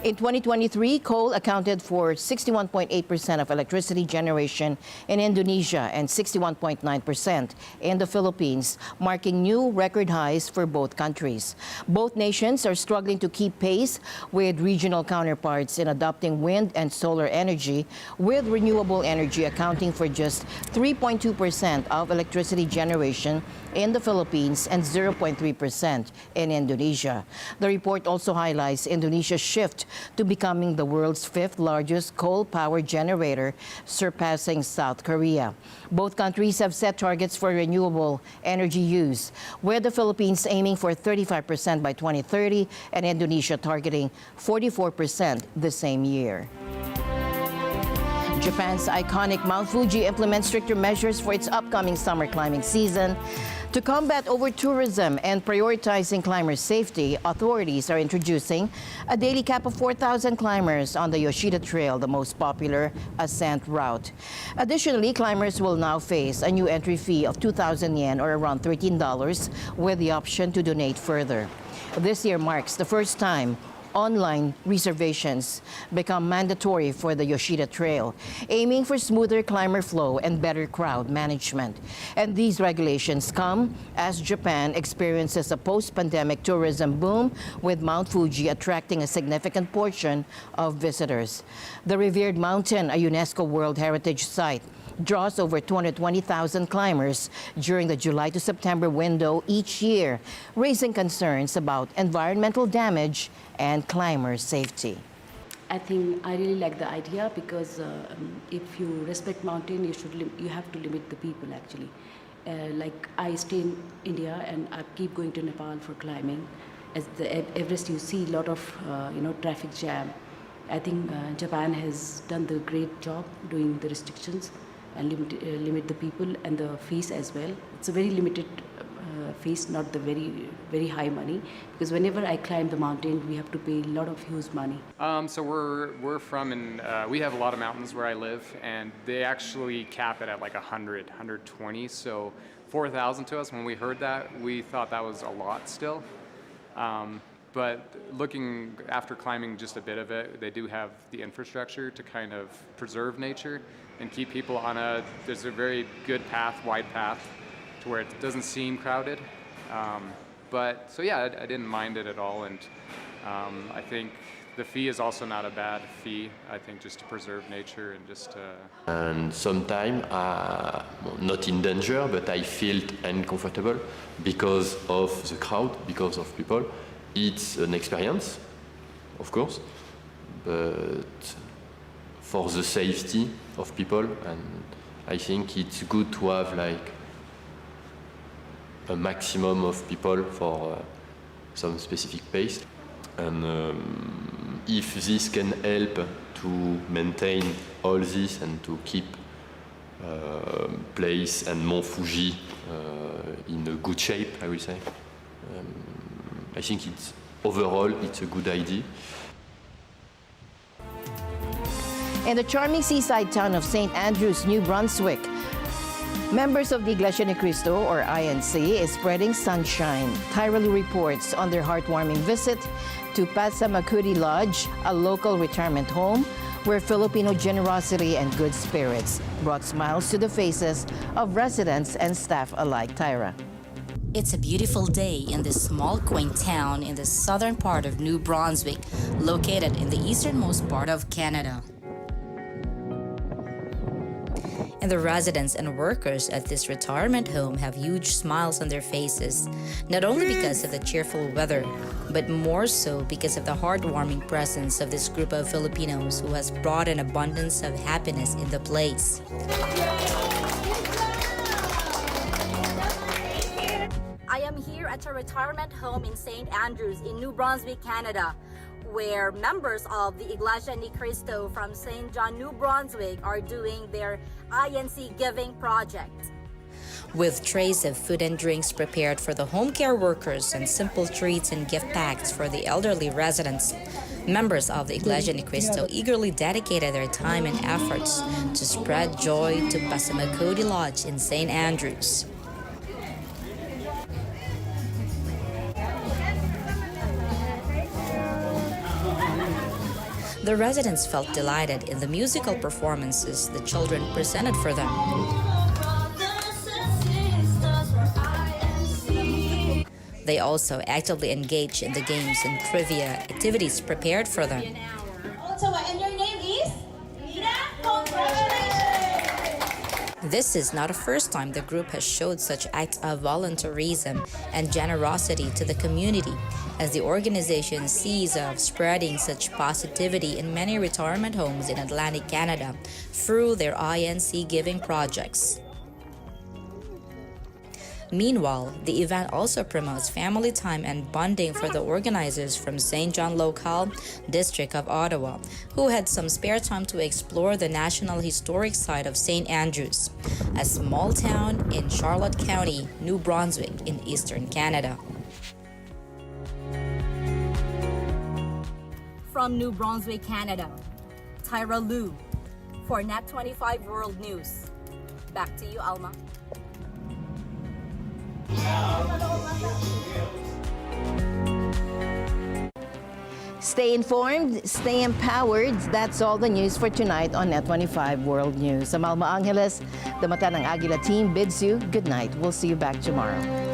In 2023, coal accounted for 61.8% of electricity generation in Indonesia and 61.9% in the Philippines, marking new record highs for both countries. Both nations are struggling to keep pace with regional counterparts in adopting wind and solar energy, with renewable energy accounting for just 3.2% of electricity generation in the Philippines and 0.3% in Indonesia. The report also highlights Indonesia's shift to becoming the world's fifth largest coal power generator, surpassing South Korea. Both countries have set targets for renewable energy use, with the Philippines aiming for 35% by 2030 and Indonesia targeting 44% the same year. Japan's iconic Mount Fuji implements stricter measures for its upcoming summer climbing season. To combat over-tourism and prioritizing climber safety, authorities are introducing a daily cap of 4,000 climbers on the Yoshida Trail, the most popular ascent route. Additionally, climbers will now face a new entry fee of 2,000 yen, or around $13, with the option to donate further. This year marks the first time online reservations become mandatory for the Yoshida Trail, aiming for smoother climber flow and better crowd management. And these regulations come as Japan experiences a post-pandemic tourism boom, with Mount Fuji attracting a significant portion of visitors. The revered mountain, a UNESCO World Heritage Site, draws over 220,000 climbers during the July to September window each year, raising concerns about environmental damage and climber safety. I think I really like the idea because if you respect mountain, you have to limit the people actually. Like I stay in India and I keep going to Nepal for climbing. As the Everest, you see a lot of traffic jam. I think Japan has done the great job doing the restrictions and limit the people and the fees as well. It's a very limited fees, not the very high money, because whenever I climb the mountain, we have to pay a lot of huge money. So we're from, we have a lot of mountains where I live, and they actually cap it at like 100, 120. So 4,000 to us, when we heard that, we thought that was a lot still. But looking after climbing just a bit of it, they do have the infrastructure to kind of preserve nature and keep people on there's a very good path, wide path, to where it doesn't seem crowded. But so yeah, I didn't mind it at all. And I think the fee is also not a bad fee, I think, just to preserve nature and just to... And sometimes, not in danger, but I felt uncomfortable because of the crowd, because of people. It's an experience, of course, but for the safety of people, and I think it's good to have like a maximum of people for some specific pace. And if this can help to maintain all this and to keep place and Mount Fuji in a good shape, I will say, I think overall it's a good idea. In the charming seaside town of St. Andrews, New Brunswick, members of the Iglesia ni Cristo, or INC, is spreading sunshine. Tyra reports on their heartwarming visit to Pasamakuri Lodge, a local retirement home where Filipino generosity and good spirits brought smiles to the faces of residents and staff alike. Tyra. It's a beautiful day in this small, quaint town in the southern part of New Brunswick, located in the easternmost part of Canada. And the residents and workers at this retirement home have huge smiles on their faces, not only because of the cheerful weather, but more so because of the heartwarming presence of this group of Filipinos who has brought an abundance of happiness in the place. I am here at a retirement home in St. Andrews in New Brunswick, Canada, where members of the Iglesia ni Cristo from St. John, New Brunswick are doing their INC Giving Project. with trays of food and drinks prepared for the home care workers and simple treats and gift packs for the elderly residents. Members of the Iglesia Ni Cristo eagerly dedicated their time and efforts to spread joy to Passamaquoddy Lodge in St. Andrews. The residents felt delighted in the musical performances the children presented for them. They also actively engaged in the games and trivia activities prepared for them. And your name is? Lina? Congratulations! This is not the first time the group has showed such acts of volunteerism and generosity to the community, as the organization sees of spreading such positivity in many retirement homes in Atlantic Canada through their INC giving projects. Meanwhile, the event also promotes family time and bonding for the organizers from St. John Local, District of Ottawa, who had some spare time to explore the National Historic Site of St. Andrews, a small town in Charlotte County, New Brunswick, in eastern Canada. From New Brunswick, Canada, Tyra Liu for Net25 World News. Back to you, Alma. Stay informed, stay empowered. That's all the news for tonight on Net25 World News. I'm Alma Angeles. The Mata ng Agila team bids you good night. We'll see you back tomorrow.